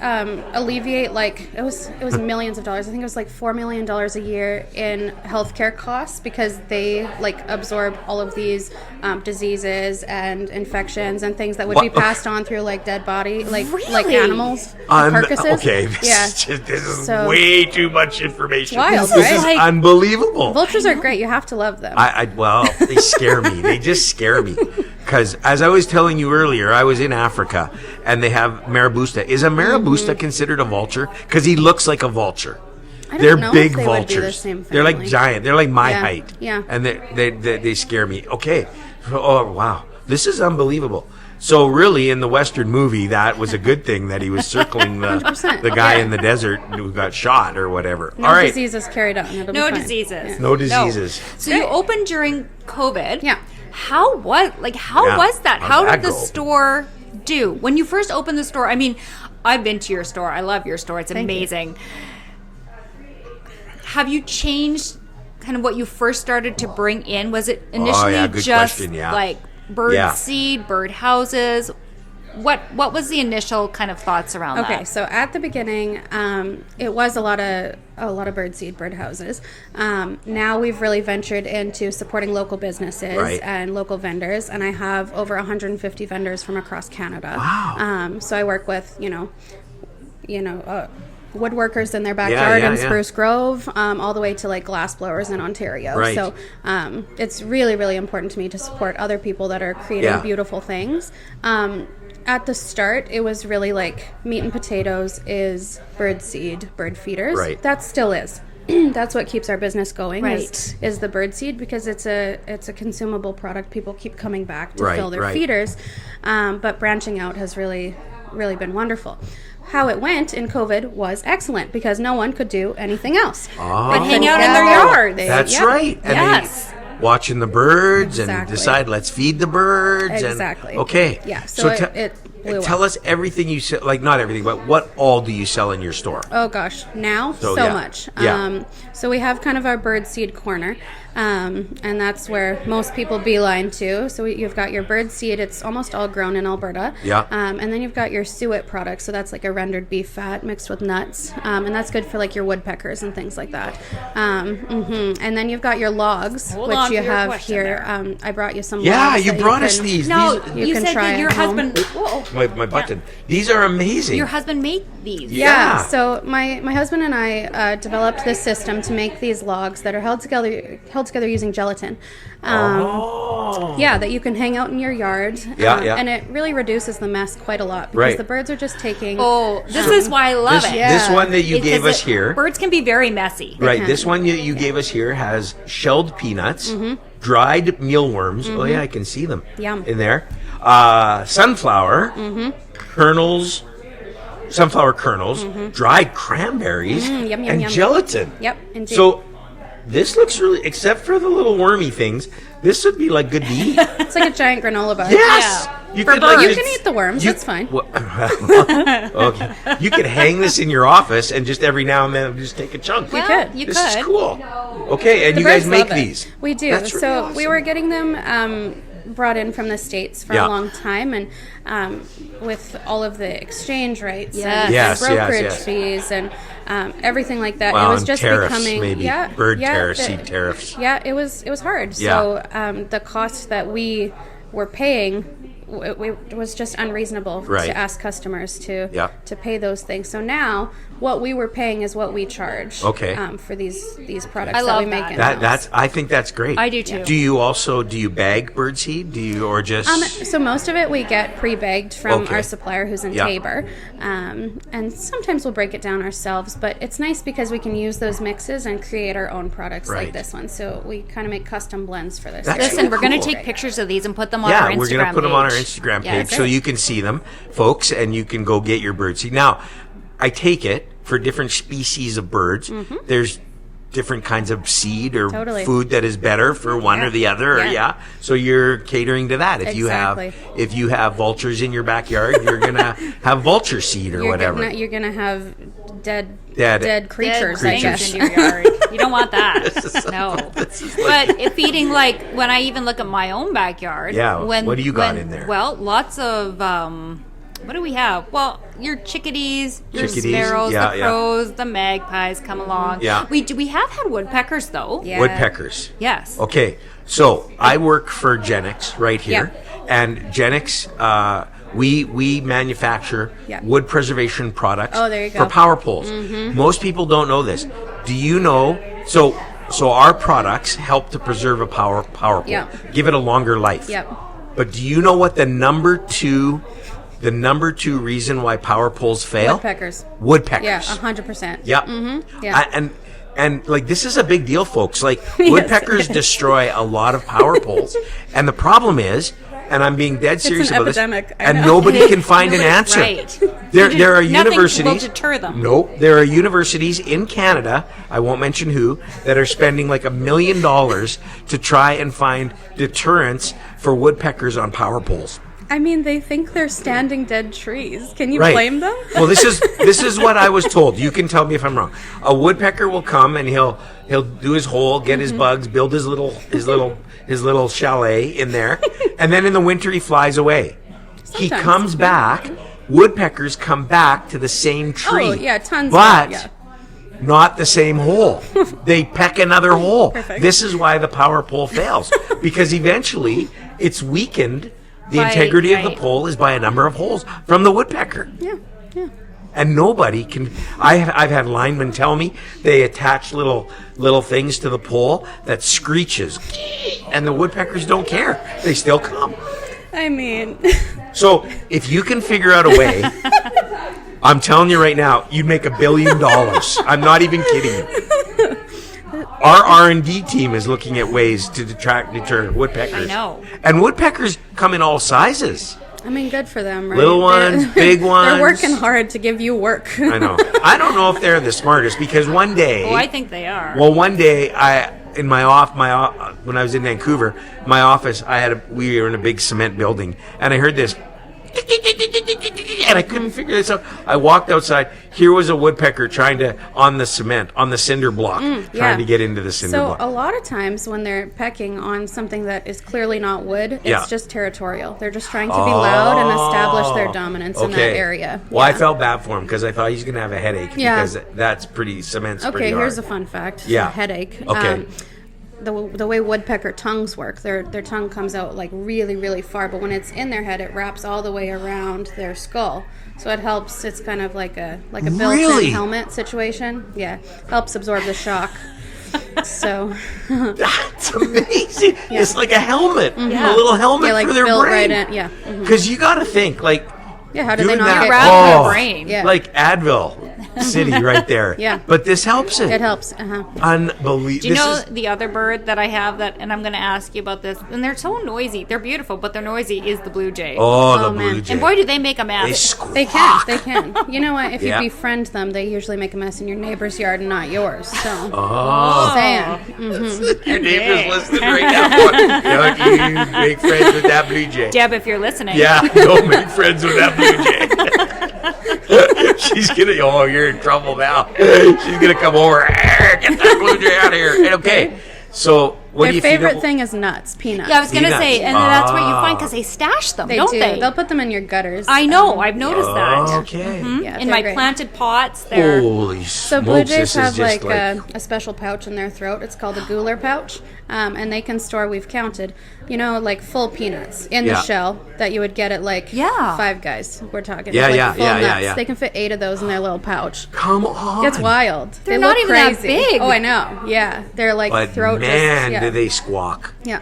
Speaker 1: alleviate it was millions of dollars. I think it was like $4 million a year in healthcare costs because they absorb all of these diseases and infections and things that would be
Speaker 2: What?
Speaker 1: passed on through dead body like
Speaker 3: Really?
Speaker 1: animals carcasses.
Speaker 2: Okay,
Speaker 1: Yeah.
Speaker 2: this is
Speaker 1: So-
Speaker 2: way too much information.
Speaker 1: Wild,
Speaker 2: this is
Speaker 1: right?
Speaker 2: unbelievable.
Speaker 1: Vultures are great. You have to love them.
Speaker 2: Well, they scare me. They just scare me because as I was telling you earlier, I was in Africa and they have marabusta. Is a marabusta considered a vulture? Because he looks like a vulture.
Speaker 1: I don't
Speaker 2: They're
Speaker 1: know
Speaker 2: big
Speaker 1: if they would be the
Speaker 2: vultures.
Speaker 1: same
Speaker 2: They're like
Speaker 1: family.
Speaker 2: giant. They're like my
Speaker 1: Yeah.
Speaker 2: height.
Speaker 1: Yeah.
Speaker 2: And they scare me. Okay. Oh, wow. This is unbelievable. So really, in the Western movie, that was a good thing that he was circling the
Speaker 1: 100%.
Speaker 2: guy in the desert who got shot or whatever.
Speaker 1: No
Speaker 2: All right.
Speaker 1: diseases carried on. It'll
Speaker 3: No
Speaker 1: be fine.
Speaker 3: diseases.
Speaker 1: Yeah.
Speaker 2: No diseases.
Speaker 3: So you opened during COVID.
Speaker 1: Yeah.
Speaker 3: How was that?
Speaker 2: How'd
Speaker 3: How
Speaker 2: that
Speaker 3: did the
Speaker 2: go?
Speaker 3: store do when you first opened the store? I mean, I've been to your store. I love your store. It's
Speaker 1: Thank you.
Speaker 3: amazing. Have you changed kind of what you first started to bring in? Was it initially
Speaker 2: good
Speaker 3: just
Speaker 2: question, yeah.
Speaker 3: like bird
Speaker 2: Yeah.
Speaker 3: seed, bird houses? What was the initial kind of thoughts around that?
Speaker 1: Okay, so at the beginning, it was a lot of birdseed, bird houses. Now we've really ventured into supporting local businesses
Speaker 2: Right.
Speaker 1: and local vendors, and I have over 150 vendors from across Canada.
Speaker 2: Wow.
Speaker 1: So I work with woodworkers in their backyard
Speaker 2: yeah,
Speaker 1: in
Speaker 2: yeah.
Speaker 1: Spruce Grove, all the way to like glass blowers in Ontario.
Speaker 2: Right.
Speaker 1: So it's really, really important to me to support other people that are creating
Speaker 2: Yeah.
Speaker 1: beautiful things. At the start, it was really like meat and potatoes is birdseed, bird feeders.
Speaker 2: Right.
Speaker 1: That still is. That's what keeps our business going.
Speaker 3: Right.
Speaker 1: Is the birdseed, because it's a consumable product. People keep coming back to
Speaker 2: Right,
Speaker 1: fill their
Speaker 2: right.
Speaker 1: feeders. But branching out has really, really been wonderful. How it went in COVID was excellent because no one could do anything else.
Speaker 3: But hang out in their yard.
Speaker 2: That's
Speaker 1: yeah.
Speaker 2: right. And
Speaker 3: Yes.
Speaker 2: they watching the birds and
Speaker 1: Exactly.
Speaker 2: decide, let's feed the birds.
Speaker 1: Exactly.
Speaker 2: And, okay.
Speaker 1: Yeah, so it blew
Speaker 2: tell
Speaker 1: up.
Speaker 2: us everything you sell, like not everything, but what all do you sell in your store?
Speaker 1: Oh gosh, now
Speaker 2: So,
Speaker 1: so
Speaker 2: yeah.
Speaker 1: much.
Speaker 2: Yeah.
Speaker 1: So we have kind of our birdseed corner, and that's where most people beeline to. So you've got your birdseed; it's almost all grown in Alberta.
Speaker 2: Yeah.
Speaker 1: And then you've got your suet product. So that's like a rendered beef fat mixed with nuts, and that's good for like your woodpeckers and things like that. And then you've got your logs,
Speaker 3: Hold
Speaker 1: which
Speaker 3: on to
Speaker 1: you
Speaker 3: your
Speaker 1: have
Speaker 3: question
Speaker 1: here.
Speaker 3: there.
Speaker 1: I brought you some.
Speaker 2: Yeah,
Speaker 1: logs
Speaker 2: you
Speaker 1: that
Speaker 2: brought us
Speaker 1: can-
Speaker 2: these.
Speaker 3: No,
Speaker 2: These,
Speaker 1: You
Speaker 3: you
Speaker 1: can
Speaker 3: said
Speaker 1: try
Speaker 3: that your
Speaker 1: at home.
Speaker 3: husband. Whoa.
Speaker 2: my button. These are amazing.
Speaker 3: Your husband made these.
Speaker 2: Yeah.
Speaker 1: So my husband and I developed this system to make these logs that are held together using gelatin.
Speaker 2: Oh.
Speaker 1: Yeah, that you can hang out in your yard.
Speaker 2: Yeah, yeah.
Speaker 1: And it really reduces the mess quite a lot because
Speaker 2: Right.
Speaker 1: the birds are just taking.
Speaker 3: Oh, this is why I love
Speaker 2: This,
Speaker 3: it.
Speaker 1: Yeah.
Speaker 2: this one that you
Speaker 3: Because
Speaker 2: gave us here.
Speaker 3: Birds can be very messy.
Speaker 2: Right,
Speaker 1: can.
Speaker 2: this one you gave us here has shelled peanuts, dried mealworms. Oh yeah, I can see them
Speaker 1: Yum.
Speaker 2: in there. Sunflower kernels, sunflower kernels, dried cranberries,
Speaker 1: yum, yum,
Speaker 2: and
Speaker 1: yum.
Speaker 2: gelatin.
Speaker 1: Yep, indeed.
Speaker 2: So this looks really, except for the little wormy things, this would be like good to eat.
Speaker 1: It's like a giant granola bar.
Speaker 2: Yes. You
Speaker 3: For
Speaker 2: could, like,
Speaker 3: birds.
Speaker 1: You
Speaker 2: just-
Speaker 1: can eat the worms. That's fine.
Speaker 2: Okay. You could hang this in your office and just every now and then just take a chunk.
Speaker 3: Well,
Speaker 1: could.
Speaker 3: you
Speaker 2: This
Speaker 3: could.
Speaker 2: is cool. Okay, and
Speaker 1: The
Speaker 2: you guys
Speaker 1: birds
Speaker 2: make
Speaker 1: love it.
Speaker 2: these.
Speaker 1: We do.
Speaker 2: That's really
Speaker 1: So
Speaker 2: awesome.
Speaker 1: we were getting them brought in from the States for
Speaker 2: Yeah.
Speaker 1: a long time, and with all of the exchange rates
Speaker 3: Yes.
Speaker 1: and
Speaker 2: Yes,
Speaker 1: brokerage
Speaker 2: yes.
Speaker 1: fees and everything like that,
Speaker 2: Well,
Speaker 1: it was
Speaker 2: and
Speaker 1: just
Speaker 2: tariffs,
Speaker 1: becoming
Speaker 2: maybe. Bird tariffs,
Speaker 1: the-
Speaker 2: seed tariffs.
Speaker 1: Yeah, it was hard.
Speaker 2: Yeah.
Speaker 1: So the cost that we were paying it was just unreasonable
Speaker 2: Right.
Speaker 1: to ask customers to
Speaker 2: Yeah.
Speaker 1: pay those things. So now what we were paying is what we charge.
Speaker 2: Okay.
Speaker 1: For these products
Speaker 3: I
Speaker 1: that
Speaker 3: love
Speaker 1: we make
Speaker 3: that.
Speaker 1: in-house.
Speaker 2: I think that's great.
Speaker 3: I do too.
Speaker 2: Do you bag birdseed? Do you or just
Speaker 1: So most of it we get pre-bagged from
Speaker 2: Okay.
Speaker 1: our supplier who's in
Speaker 2: Yeah.
Speaker 1: Tabor, and sometimes we'll break it down ourselves. But it's nice because we can use those mixes and create our own products
Speaker 2: Right.
Speaker 1: like this one. So we kind of make custom blends for this.
Speaker 2: That's
Speaker 1: here.
Speaker 3: Listen,
Speaker 2: really
Speaker 3: we're going to
Speaker 2: cool.
Speaker 3: take pictures of these and put them on
Speaker 2: yeah,
Speaker 3: our Instagram
Speaker 2: we're gonna put them on our
Speaker 3: page.
Speaker 2: Instagram
Speaker 3: Yeah,
Speaker 2: page so
Speaker 3: great.
Speaker 2: you can see them, folks, and you can go get your birdseed. Now, I take it for different species of birds. There's different kinds of seed or
Speaker 1: Totally.
Speaker 2: food that is better for one or the other.
Speaker 1: Yeah.
Speaker 2: Yeah. So you're catering to that. If
Speaker 1: Exactly.
Speaker 2: you have vultures in your backyard, you're gonna have vulture seed or whatever.
Speaker 1: You're gonna have dead
Speaker 2: Dead
Speaker 1: creatures,
Speaker 3: Dead
Speaker 1: I guess.
Speaker 3: things in your yard. You don't want that. No. But if feeding, like, when I even look at my own backyard.
Speaker 2: Yeah,
Speaker 3: When,
Speaker 2: what do you got in there?
Speaker 3: Well, lots of, what do we have? Well, your chickadees, your
Speaker 2: Chickadees,
Speaker 3: sparrows,
Speaker 2: yeah,
Speaker 3: the
Speaker 2: yeah.
Speaker 3: crows, the magpies come along.
Speaker 2: Yeah.
Speaker 3: We have had woodpeckers, though.
Speaker 1: Yeah.
Speaker 2: Woodpeckers.
Speaker 3: Yes.
Speaker 2: Okay, so I work for Genix right here,
Speaker 1: Yeah.
Speaker 2: and Genix, we manufacture
Speaker 1: Yeah.
Speaker 2: wood preservation products
Speaker 1: Oh, there you
Speaker 2: for
Speaker 1: go. Mm-hmm.
Speaker 2: power poles. Most people don't know this. Do you know? So our products help to preserve a power pole,
Speaker 1: Yeah.
Speaker 2: give it a longer life.
Speaker 1: Yep.
Speaker 2: But do you know what the number two reason why power poles fail?
Speaker 1: Woodpeckers.
Speaker 2: Woodpeckers.
Speaker 1: Yeah, 100%.
Speaker 2: Yep.
Speaker 1: Mm-hmm. Yeah.
Speaker 2: And like, this is a big deal, folks. Like, woodpeckers destroy a lot of power poles. And the problem is, and I'm being dead serious
Speaker 1: an
Speaker 2: about
Speaker 1: epidemic,
Speaker 2: this,
Speaker 1: I
Speaker 2: and
Speaker 1: know.
Speaker 2: nobody can find an answer.
Speaker 3: Right.
Speaker 2: There are
Speaker 3: Nothing
Speaker 2: universities.
Speaker 3: will deter them.
Speaker 2: Nope. There are universities in Canada, I won't mention who, that are spending like $1 million to try and find deterrents for woodpeckers on power poles.
Speaker 1: I mean, they think they're standing dead trees. Can you
Speaker 2: Right.
Speaker 1: blame them?
Speaker 2: Well, this is what I was told. You can tell me if I'm wrong. A woodpecker will come and he'll do his hole, get his bugs, build his little chalet in there, and then in the winter he flies away. He
Speaker 1: Sometimes.
Speaker 2: comes back. Woodpeckers come back to the same tree.
Speaker 1: Oh, yeah, tons
Speaker 2: but
Speaker 1: of them,
Speaker 2: not the same hole. They peck another hole.
Speaker 1: Perfect.
Speaker 2: This is why the power pole fails, because eventually it's weakened. The
Speaker 3: By-
Speaker 2: integrity of the
Speaker 3: right.
Speaker 2: pole is by a number of holes from the woodpecker.
Speaker 1: Yeah, yeah.
Speaker 2: And nobody can. I've had linemen tell me they attach little things to the pole that screeches, and the woodpeckers don't care. They still come.
Speaker 1: I mean,
Speaker 2: So if you can figure out a way, I'm telling you right now, you'd make $1 billion. I'm not even kidding you. Our R&D team is looking at ways to deter woodpeckers.
Speaker 3: I know.
Speaker 2: And woodpeckers come in all sizes.
Speaker 1: good for them, right?
Speaker 2: Little ones, big ones.
Speaker 1: They're working hard to give you work.
Speaker 2: I know. I don't know if they're the smartest, because one day.
Speaker 3: Oh, I think they are.
Speaker 2: Well, one day when I was in Vancouver, my office, we were in a big cement building, and I heard this, and I couldn't figure this out. I walked outside. Here was a woodpecker trying to on the cinder block,
Speaker 1: yeah.
Speaker 2: trying to get into the cinder
Speaker 1: So
Speaker 2: block.
Speaker 1: a lot of times when they're pecking on something that is clearly not wood, it's
Speaker 2: Yeah.
Speaker 1: just territorial. They're just trying to be loud and establish their dominance in that area.
Speaker 2: Well, I
Speaker 1: Yeah.
Speaker 2: felt bad for him because I thought he's going to have a headache,
Speaker 1: Yeah.
Speaker 2: because cement's pretty
Speaker 1: Okay,
Speaker 2: hard.
Speaker 1: here's a fun fact.
Speaker 2: Yeah.
Speaker 1: A headache.
Speaker 2: Okay.
Speaker 1: The way woodpecker tongues work, their tongue comes out like really, really far, but when it's in their head, it wraps all the way around their skull. So it helps. It's kind of like a built-in
Speaker 2: Really?
Speaker 1: helmet situation. Yeah, helps absorb the shock. So
Speaker 2: That's amazing. It's like a helmet, a little helmet
Speaker 1: yeah, like
Speaker 2: for their
Speaker 1: built
Speaker 2: brain.
Speaker 1: right in. Yeah. Mhm.
Speaker 2: Because you got to think, like,
Speaker 1: Yeah. How did they
Speaker 2: doing
Speaker 1: not
Speaker 2: that,
Speaker 1: get
Speaker 3: Rather
Speaker 2: oh,
Speaker 3: than brain.
Speaker 1: Yeah.
Speaker 2: like Advil City right there.
Speaker 1: Yeah.
Speaker 2: But this helps it.
Speaker 1: It helps. Uh-huh.
Speaker 2: Unbelievable.
Speaker 3: Do you know the other bird that I have and I'm going to ask you about this, and they're so noisy. They're beautiful, but they're noisy, is the blue jay.
Speaker 2: Oh, the
Speaker 1: Oh, man.
Speaker 2: blue jay.
Speaker 3: And boy, do they make a
Speaker 2: They
Speaker 3: mess.
Speaker 2: squawk.
Speaker 1: They can. They can. You know what? If
Speaker 2: Yeah.
Speaker 1: you befriend them, they usually make a mess in your neighbor's yard and not yours. So,
Speaker 2: Oh.
Speaker 1: saying.
Speaker 2: Your neighbor's listening right now. Don't you make friends with that blue jay.
Speaker 3: Deb, if you're listening.
Speaker 2: Yeah, don't make friends with that blue jay. She's gonna. Oh, you're in trouble now. She's gonna come over. Get that blue jay out of here. Okay. So, what do
Speaker 1: Their
Speaker 2: you
Speaker 1: favorite
Speaker 2: feed
Speaker 1: thing is nuts, peanuts.
Speaker 3: Yeah, I was going to
Speaker 2: Peanuts.
Speaker 3: say, and that's what you find because they stash them,
Speaker 1: They
Speaker 3: don't
Speaker 1: do.
Speaker 3: they?
Speaker 1: They'll put them in your gutters.
Speaker 3: I know. I've noticed that.
Speaker 2: Okay.
Speaker 1: Yeah,
Speaker 3: In
Speaker 1: they're
Speaker 3: my
Speaker 1: great.
Speaker 3: planted pots, they're.
Speaker 2: Holy
Speaker 1: So
Speaker 2: smokes!
Speaker 1: blue
Speaker 2: This
Speaker 1: jays
Speaker 2: is
Speaker 1: have
Speaker 2: just
Speaker 1: like a special pouch in their throat. It's called a gular pouch, and they can store. We've counted, like full peanuts in
Speaker 2: Yeah.
Speaker 1: the shell that you would get at like
Speaker 3: Yeah.
Speaker 1: Five Guys. We're talking.
Speaker 2: Yeah,
Speaker 1: like
Speaker 2: yeah,
Speaker 1: full
Speaker 2: yeah, yeah,
Speaker 1: nuts.
Speaker 2: yeah.
Speaker 1: They can fit 8 of those in their little pouch.
Speaker 2: Come on.
Speaker 1: It's wild.
Speaker 3: They're
Speaker 1: they
Speaker 3: not
Speaker 1: look
Speaker 3: even that
Speaker 1: crazy.
Speaker 3: big.
Speaker 1: Oh, I know. Yeah, they're like
Speaker 2: But
Speaker 1: throat.
Speaker 2: man,
Speaker 1: just,
Speaker 2: do they squawk?
Speaker 1: Yeah.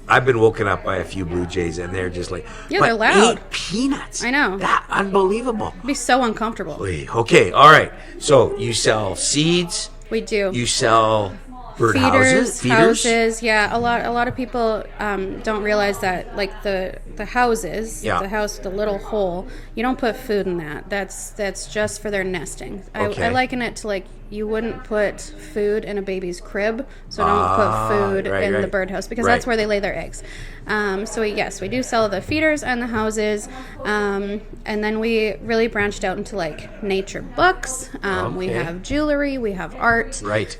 Speaker 2: I've been woken up by a few blue jays, and they're just like,
Speaker 1: Yeah,
Speaker 2: but
Speaker 1: they're loud.
Speaker 2: 8 peanuts.
Speaker 1: I know.
Speaker 2: That unbelievable.
Speaker 1: It'd be so uncomfortable.
Speaker 2: Wait, okay, all right. So you sell seeds.
Speaker 1: We do.
Speaker 2: You sell bird
Speaker 1: Feeders.
Speaker 2: houses.
Speaker 1: Yeah, a lot of people don't realize that, like the houses,
Speaker 2: Yeah.
Speaker 1: the house with the little hole, you don't put food in that. That's just for their nesting.
Speaker 2: Okay.
Speaker 1: I liken it to like you wouldn't put food in a baby's crib, so don't put food
Speaker 2: right,
Speaker 1: in
Speaker 2: right.
Speaker 1: the birdhouse because
Speaker 2: Right.
Speaker 1: that's where they lay their eggs. So yes, we do sell the feeders and the houses, and then we really branched out into like nature books. We
Speaker 2: Okay.
Speaker 1: have jewelry, we have art.
Speaker 2: Right.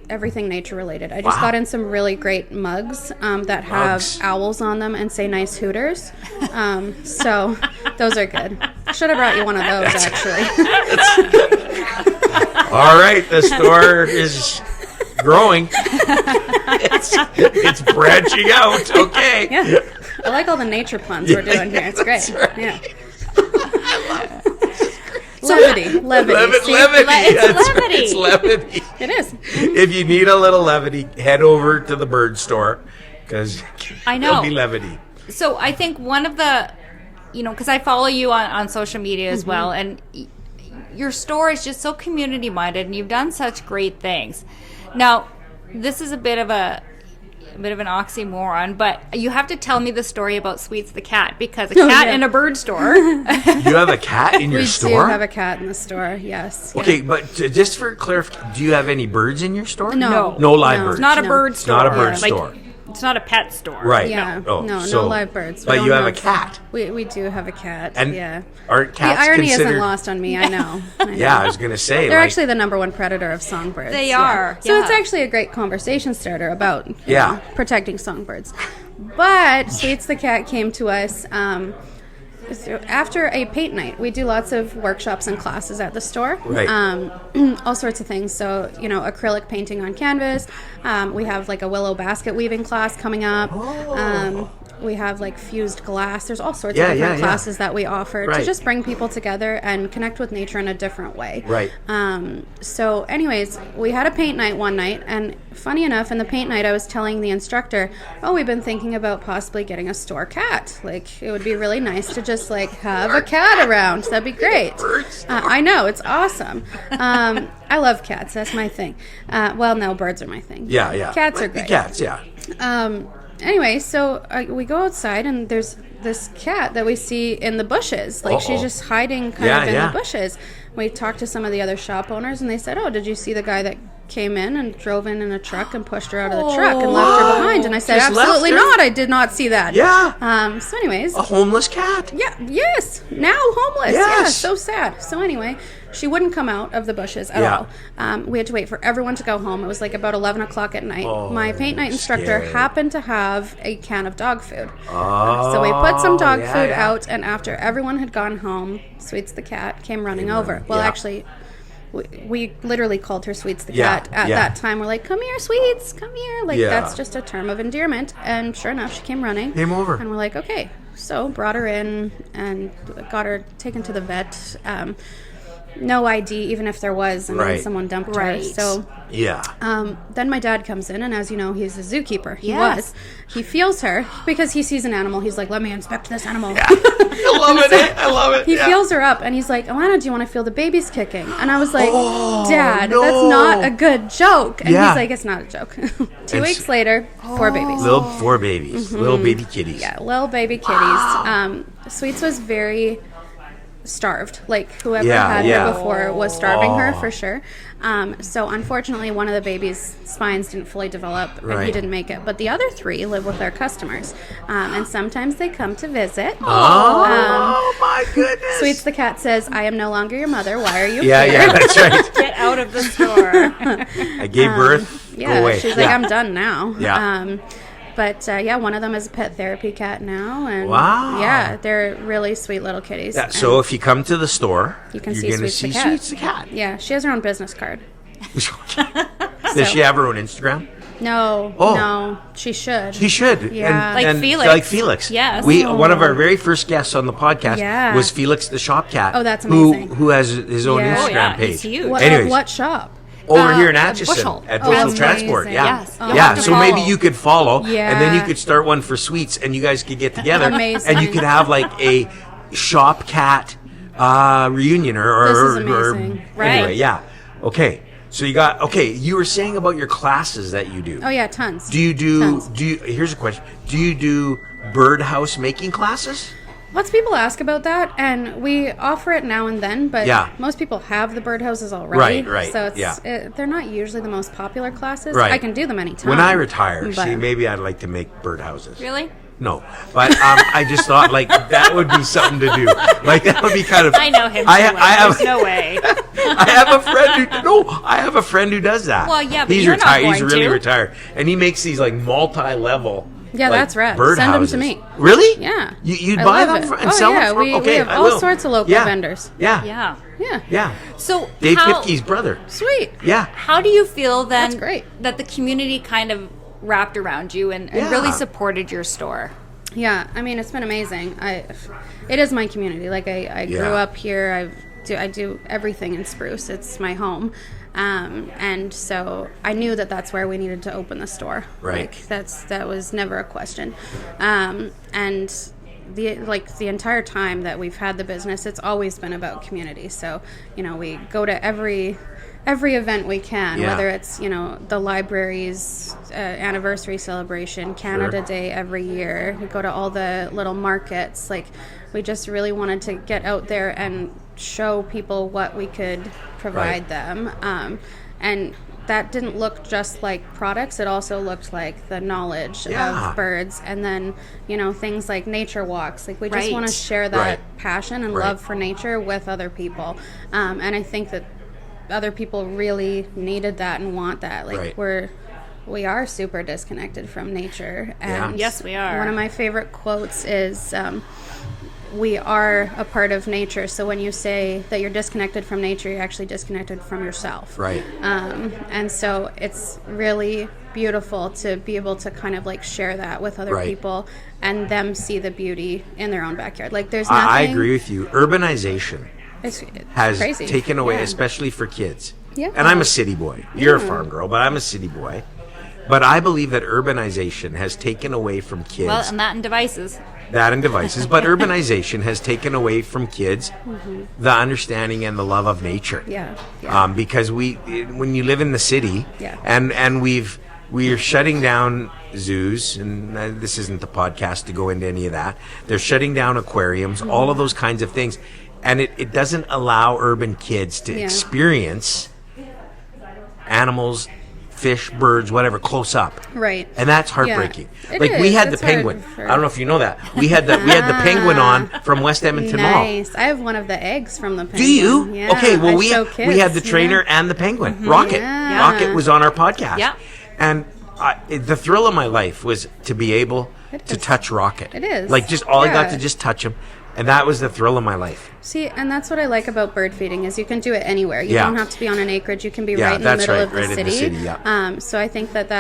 Speaker 1: Everything nature related. I just
Speaker 2: Wow.
Speaker 1: got in some really great mugs that have
Speaker 2: Mugs.
Speaker 1: owls on them and say nice Hooters. So those are good. Should have brought you one of those actually.
Speaker 2: All right, the store is growing. It's branching out. Okay.
Speaker 1: Yeah. I like all the nature puns we're doing here. It's great.
Speaker 2: right.
Speaker 1: Yeah. Levity. See?
Speaker 2: Levity.
Speaker 3: It's
Speaker 2: That's right,
Speaker 3: levity.
Speaker 2: It's levity.
Speaker 1: It is.
Speaker 2: If you need a little levity, head over to the bird store because
Speaker 3: I know.
Speaker 2: there'll be levity.
Speaker 3: So I think one of the, because I follow you on social media as well, and your store is just so community minded, and you've done such great things. Now, this is a bit of an oxymoron, but you have to tell me the story about Sweets the cat, because a cat in a bird store.
Speaker 2: You have a cat in your store?
Speaker 1: We do have a cat in the store, yes.
Speaker 2: Okay, but just for clarification, do you have any birds in your store?
Speaker 1: No.
Speaker 2: No live birds.
Speaker 3: It's not a bird store.
Speaker 2: Not a bird store.
Speaker 3: It's not a pet store.
Speaker 2: Right.
Speaker 1: Yeah,
Speaker 2: Oh,
Speaker 1: no
Speaker 2: so-
Speaker 1: live birds.
Speaker 2: But you have a cat.
Speaker 1: We do have a cat,
Speaker 2: And
Speaker 1: yeah.
Speaker 2: are cats
Speaker 1: The irony
Speaker 2: considered...
Speaker 1: isn't lost on me, I know.
Speaker 2: Yeah, I was going to say.
Speaker 1: They're
Speaker 2: like,
Speaker 1: actually the number one predator of songbirds.
Speaker 3: They are,
Speaker 1: So it's
Speaker 3: yeah.
Speaker 1: actually a great conversation starter about
Speaker 2: Yeah.
Speaker 1: protecting songbirds. But Sweets the cat came to us after a paint night. We do lots of workshops and classes at the store.
Speaker 2: Right.
Speaker 1: All sorts of things. So, acrylic painting on canvas. We have like a willow basket weaving class coming up. We have like fused glass. There's all sorts of different classes that we offer to just bring people together and connect with nature in a different way.
Speaker 2: Right.
Speaker 1: So anyways, we had a paint night one night, and funny enough, in the paint night I was telling the instructor, we've been thinking about possibly getting a store cat. Like, it would be really nice to just like have a cat around. That'd be great. I know, it's awesome. I love cats. That's my thing. No, birds are my thing.
Speaker 2: Yeah.
Speaker 1: Cats are
Speaker 2: Like the
Speaker 1: great.
Speaker 2: Cats, yeah.
Speaker 1: Anyway, so we go outside, and there's this cat that we see in the bushes. Like, she's just hiding kind of in the bushes. We talked to some of the other shop owners, and they said, did you see the guy that came in and drove in a truck and pushed her out of the truck and left her behind? And I said,
Speaker 2: Just left
Speaker 1: absolutely
Speaker 2: her?
Speaker 1: not. I did not see that.
Speaker 2: Yeah.
Speaker 1: So anyways.
Speaker 2: A homeless cat.
Speaker 1: Yeah, yes. Now homeless.
Speaker 2: Yes.
Speaker 1: Yeah, so sad. So anyway, she wouldn't come out of the bushes at all. We had to wait for everyone to go home. It was like about 11 o'clock at night. My paint night instructor happened to have a can of dog food. So we put some dog food out, and after everyone had gone home, Sweets the cat came running over. Well, actually, we literally called her Sweets the cat at that time. We're like, come here, Sweets, come here. Like, that's just a term of endearment. And sure enough, she came running.
Speaker 2: Came over.
Speaker 1: And we're like, okay. So brought her in and got her taken to the vet. No ID, even if there was, and then someone dumped her. So then my dad comes in, and as you know, he's a zookeeper. He feels her because he sees an animal. He's like, let me inspect this animal.
Speaker 2: I love it.
Speaker 1: He feels her up, and he's like, Alana, do you want to feel the baby's kicking? And I was like, Dad, that's not a good joke. And he's like, it's not a joke. 2 weeks later, 4 babies.
Speaker 2: Four babies. Little baby kitties.
Speaker 1: Yeah, little baby kitties. Sweets was very starved. Like, whoever had her before was starving her for sure. So unfortunately, one of the baby's spines didn't fully develop, and he didn't make it. But the other 3 live with our customers, and sometimes they come to visit.
Speaker 2: Oh my goodness!
Speaker 1: Sweets the cat says, "I am no longer your mother. Why are you here?"
Speaker 2: Yeah, that's right.
Speaker 3: Get out of the store.
Speaker 2: I gave birth. Go away.
Speaker 1: She's like, "I'm done now."
Speaker 2: Yeah.
Speaker 1: But one of them is a pet therapy cat now, and they're really sweet little kitties.
Speaker 2: Yeah, so if you come to the store,
Speaker 1: you can
Speaker 2: you're
Speaker 1: see
Speaker 2: going to
Speaker 1: Sweets
Speaker 2: see
Speaker 1: the cat.
Speaker 2: Sweets the cat.
Speaker 1: Yeah, she has her own business card.
Speaker 2: Does she have her own Instagram?
Speaker 1: No, she should.
Speaker 2: She should.
Speaker 1: Yeah.
Speaker 3: Like Felix.
Speaker 2: Like Felix.
Speaker 3: Yes.
Speaker 2: One of our very first guests on the podcast was Felix the shop cat.
Speaker 1: Oh, that's amazing.
Speaker 2: Who has his own Instagram page.
Speaker 3: He's huge.
Speaker 1: What shop?
Speaker 2: Over here in Atchison
Speaker 3: Bushel.
Speaker 2: at Bushel
Speaker 1: that's
Speaker 2: Transport.
Speaker 1: amazing.
Speaker 3: Yes.
Speaker 2: So maybe you could follow, and then you
Speaker 1: Yeah.
Speaker 2: could start one for Sweets, and you guys could get together,
Speaker 1: Amazing.
Speaker 2: and you could have like a shop cat reunion or
Speaker 1: This is amazing.
Speaker 2: Anyway, okay. So you were saying about your classes that you do.
Speaker 1: Oh yeah, tons.
Speaker 2: Tons. Here's a question. Do you do birdhouse making classes?
Speaker 1: Lots of people ask about that, and we offer it now and then, but
Speaker 2: Yeah.
Speaker 1: most people have the birdhouses already.
Speaker 2: Right,
Speaker 1: So they're not usually the most popular classes.
Speaker 2: Right.
Speaker 1: I can do them anytime.
Speaker 2: When I retire,
Speaker 1: but-
Speaker 2: maybe I'd like to make birdhouses.
Speaker 3: Really?
Speaker 2: No, but I just thought like that would be something to do. Like that would be kind of.
Speaker 3: I know him. There's no way.
Speaker 2: I have a friend who does that.
Speaker 3: Well, yeah, but
Speaker 2: he's
Speaker 3: you're not
Speaker 2: retired.
Speaker 3: going
Speaker 2: He's really
Speaker 3: to.
Speaker 2: retired, and he makes these like multi-level.
Speaker 1: Yeah,
Speaker 2: like,
Speaker 1: that's rad.
Speaker 2: Birdhouses.
Speaker 1: Send them to me.
Speaker 2: Really?
Speaker 1: Yeah.
Speaker 2: You'd
Speaker 1: I
Speaker 2: buy
Speaker 1: love
Speaker 2: them
Speaker 1: it.
Speaker 2: and sell them for?
Speaker 1: We have
Speaker 2: I
Speaker 1: all
Speaker 2: will.
Speaker 1: sorts of local vendors.
Speaker 2: Yeah.
Speaker 3: Yeah.
Speaker 2: So
Speaker 3: So
Speaker 2: Dave
Speaker 3: how,
Speaker 2: Pipke's brother.
Speaker 1: Sweet.
Speaker 2: Yeah.
Speaker 3: how do you feel then
Speaker 1: That's great.
Speaker 3: that the community kind of wrapped around you and really supported your store?
Speaker 1: Yeah, I mean, it's been amazing. It is my community. Like, I grew up here. I've I do everything in Spruce. It's my home. And so I knew that that's where we needed to open the store.
Speaker 2: Right.
Speaker 1: Like that was never a question. And the entire time that we've had the business, it's always been about community. So, we go to every event we can, whether it's, the library's anniversary celebration, Canada Day every year. We go to all the little markets. Like, we just really wanted to get out there and show people what we could provide them. And that didn't look just like products. It also looked like the knowledge of birds. And then, things like nature walks. Like, we just want to share that passion and love for nature with other people. And I think that other people really needed that and want that. Like, we are super disconnected from nature. And
Speaker 3: yes, we are.
Speaker 1: One of my favorite quotes is, we are a part of nature. So when you say that you're disconnected from nature, you're actually disconnected from yourself.
Speaker 2: Right.
Speaker 1: And so it's really beautiful to be able to kind of like share that with other people and them see the beauty in their own backyard. Like, there's nothing.
Speaker 2: I agree with you. Urbanization has
Speaker 1: crazy.
Speaker 2: taken away, especially for kids.
Speaker 1: Yeah.
Speaker 2: And I'm a city boy. You're a farm girl, but I'm a city boy. But I believe that urbanization has taken away from kids.
Speaker 3: Well, and that and devices.
Speaker 2: But urbanization has taken away from kids the understanding and the love of nature. Because when you live in the city, and we're shutting down zoos, and this isn't the podcast to go into any of that. They're shutting down aquariums, all of those kinds of things, and it doesn't allow urban kids to experience animals, fish, birds, whatever, close up.
Speaker 1: Right.
Speaker 2: And that's heartbreaking.
Speaker 1: Yeah,
Speaker 2: like, we had
Speaker 1: it's
Speaker 2: the penguin.
Speaker 1: hard
Speaker 2: I don't know if you know that. We had the penguin on from West Edmonton Mall.
Speaker 1: Nice. I have one of the eggs from the penguin.
Speaker 2: Do you?
Speaker 1: Yeah,
Speaker 2: okay, well, we had the
Speaker 1: kids,
Speaker 2: trainer and the penguin. Rocket.
Speaker 1: Yeah.
Speaker 2: Rocket was on our podcast.
Speaker 3: Yeah.
Speaker 2: And the thrill of my life was to be able to touch Rocket.
Speaker 1: It is.
Speaker 2: Like, just all I got to just touch him. And that was the thrill of my life.
Speaker 1: See, and that's what I like about bird feeding is you can do it anywhere. You don't have to be on an acreage. You can be right in the middle of the city. So I think that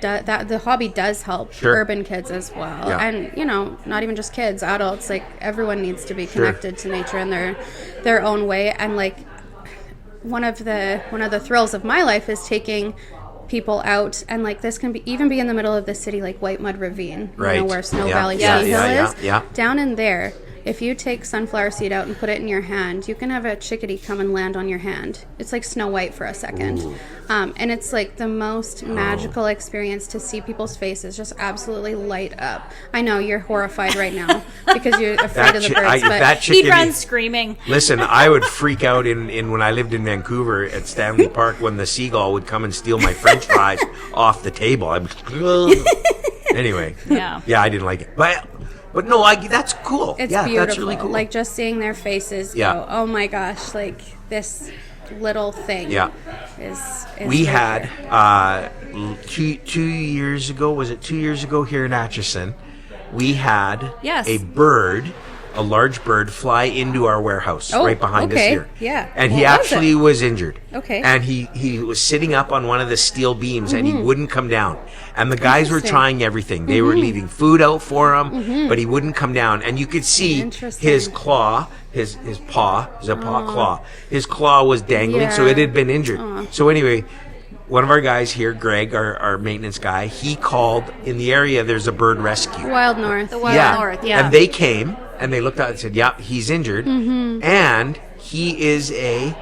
Speaker 1: the hobby does help urban kids as well.
Speaker 2: Yeah.
Speaker 1: And, not even just kids, adults, like, everyone needs to be connected to nature in their own way. And, like, one of the thrills of my life is taking people out, and like, this can even be in the middle of the city, like White Mud Ravine, where Snow Valley Ski Hill is. Down in there, if you take sunflower seed out and put it in your hand, you can have a chickadee come and land on your hand. It's like Snow White for a second. And it's like the most magical experience to see people's faces just absolutely light up. I know you're horrified right now because you're afraid of the birds, but
Speaker 3: he'd run screaming.
Speaker 2: Listen, I would freak out in when I lived in Vancouver at Stanley Park when the seagull would come and steal my French fries off the table. Anyway, I didn't like it, but no, that's cool.
Speaker 1: It's
Speaker 2: beautiful.
Speaker 1: That's
Speaker 2: really cool.
Speaker 1: Like, just seeing their faces go, oh my gosh, like, this little thing is
Speaker 2: we had 2 years ago, was it 2 years ago, here in Atchison, we had a large bird fly into our warehouse right behind us here. And he actually was injured. And he was sitting up on one of the steel beams and he wouldn't come down. And the guys were trying everything. They were leaving food out for him, but he wouldn't come down. And you could see his claw, his paw, claw. His claw was dangling, so it had been injured. So anyway, one of our guys here, Greg, our maintenance guy, he called in the area. There's a bird rescue.
Speaker 3: The Wild North,
Speaker 2: And they came and they looked out and said, he's injured. And he is a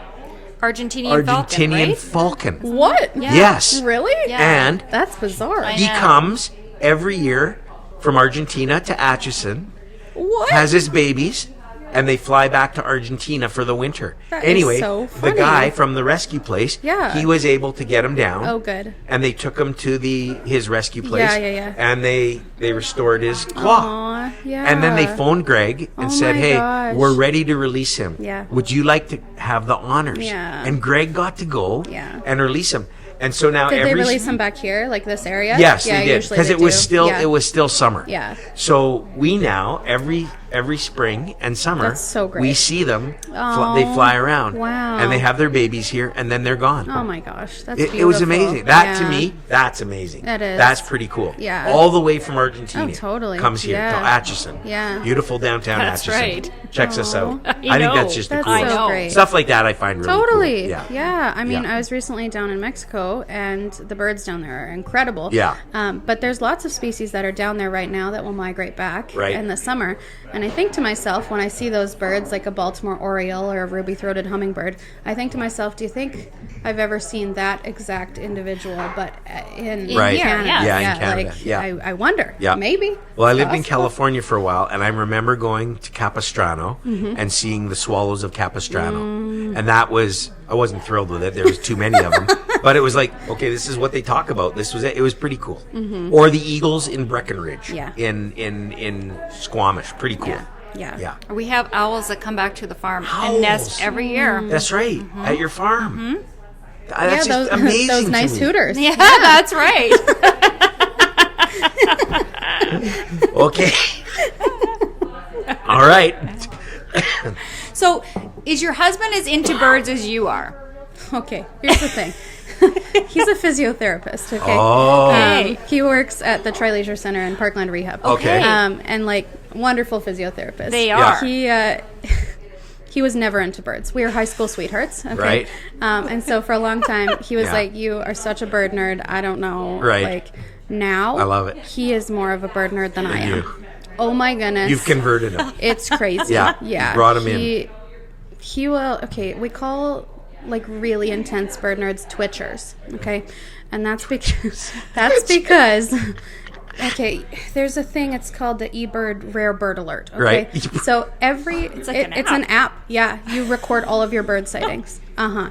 Speaker 3: Argentinian
Speaker 2: falcon.
Speaker 1: What?
Speaker 3: Yeah.
Speaker 2: Yes.
Speaker 1: Really?
Speaker 3: Yeah.
Speaker 2: And
Speaker 1: that's bizarre.
Speaker 2: He comes every year from Argentina to Atchison.
Speaker 1: What?
Speaker 2: Has his babies. And they fly back to Argentina for the winter.
Speaker 1: That
Speaker 2: anyway,
Speaker 1: is so funny.
Speaker 2: The guy from the rescue place, he was able to get him down.
Speaker 1: Oh, good.
Speaker 2: And they took him to his rescue place.
Speaker 1: Yeah.
Speaker 2: And they restored his claw.
Speaker 1: Aww, yeah.
Speaker 2: And then they phoned Greg and said, hey, we're ready to release him.
Speaker 1: Yeah.
Speaker 2: Would you like to have the honors?
Speaker 1: Yeah.
Speaker 2: And Greg got to go and release him. And so now
Speaker 1: did they release him back here, like this area?
Speaker 2: Yes, they did, because it was still summer.
Speaker 1: Yeah.
Speaker 2: So we now every every spring and summer.
Speaker 1: That's so great.
Speaker 2: We see them.
Speaker 1: Oh,
Speaker 2: They fly around.
Speaker 1: wow.
Speaker 2: And they have their babies here, and then they're gone.
Speaker 1: Oh my gosh, that's
Speaker 2: It was
Speaker 1: beautiful.
Speaker 2: amazing. That to
Speaker 1: Yeah.
Speaker 2: me, that's amazing.
Speaker 1: It is.
Speaker 2: That's pretty cool.
Speaker 1: Yeah.
Speaker 2: All the way from Argentina.
Speaker 1: Oh, totally.
Speaker 2: Comes here
Speaker 1: Yeah.
Speaker 2: to Atchison.
Speaker 1: Yeah.
Speaker 2: Beautiful downtown
Speaker 3: That's
Speaker 2: Atchison.
Speaker 3: right.
Speaker 2: Checks us out.
Speaker 3: I
Speaker 2: think
Speaker 3: know.
Speaker 2: that's just
Speaker 1: That's
Speaker 2: a cool.
Speaker 3: I know.
Speaker 1: so great.
Speaker 2: Stuff like that I find really
Speaker 1: Totally.
Speaker 2: cool.
Speaker 1: Yeah. I mean,
Speaker 2: Yeah.
Speaker 1: I was recently down in Mexico, and the birds down there are incredible.
Speaker 2: Yeah.
Speaker 1: But there's lots of species that are down there right now that will migrate back
Speaker 2: Right.
Speaker 1: in the summer. And I think to myself, when I see those birds, like a Baltimore oriole or a ruby-throated hummingbird, I think to myself, do you think I've ever seen that exact individual, but in
Speaker 2: Right.
Speaker 1: Canada?
Speaker 3: Yeah.
Speaker 2: Yeah, in Canada.
Speaker 1: Like,
Speaker 2: Yeah.
Speaker 1: I wonder.
Speaker 2: Yeah.
Speaker 1: Maybe.
Speaker 2: Well, I lived in
Speaker 1: Possible.
Speaker 2: California for a while, and I remember going to Capistrano
Speaker 1: Mm-hmm.
Speaker 2: and seeing the swallows of Capistrano. And that was, I wasn't thrilled with it. There was too many of them. But it was like, okay, this is what they talk about. This was it. It was pretty cool. Or the eagles in Breckenridge.
Speaker 1: Yeah.
Speaker 2: In Squamish. Pretty cool.
Speaker 1: Yeah.
Speaker 2: Yeah.
Speaker 3: We have owls that come back to the farm
Speaker 2: Owls.
Speaker 3: and nest every year.
Speaker 2: That's right. At your farm. That's
Speaker 1: Yeah,
Speaker 2: just
Speaker 1: those,
Speaker 2: amazing
Speaker 1: those
Speaker 2: to
Speaker 1: nice
Speaker 2: me.
Speaker 1: hooters.
Speaker 3: Yeah, that's right.
Speaker 2: Okay. All right.
Speaker 3: So, is your husband as into birds as you are?
Speaker 1: Okay, here's the thing. He's a physiotherapist, okay?
Speaker 2: Oh.
Speaker 3: Okay.
Speaker 1: He works at the Tri-Leisure Center in Parkland Rehab.
Speaker 2: Okay.
Speaker 1: And like, wonderful physiotherapist.
Speaker 3: They
Speaker 2: Yeah.
Speaker 3: are.
Speaker 1: He was never into birds. We were high school sweethearts, okay?
Speaker 2: Right.
Speaker 1: And so for a long time, he was
Speaker 2: Yeah.
Speaker 1: like, you are such a bird nerd. I don't know.
Speaker 2: Right.
Speaker 1: Like, now,
Speaker 2: I love it.
Speaker 1: he is more of a bird nerd than I am.
Speaker 2: you.
Speaker 1: Oh my goodness.
Speaker 2: You've converted him.
Speaker 1: It's crazy.
Speaker 2: Yeah,
Speaker 1: Yeah.
Speaker 2: you brought him in.
Speaker 1: He will, okay, we call like really intense bird nerds twitchers, okay? And that's because, okay, there's a thing, it's called the eBird Rare Bird Alert, okay?
Speaker 2: Right.
Speaker 1: So it's
Speaker 3: like an
Speaker 1: it's an app. Yeah, you record all of your bird sightings. Uh-huh.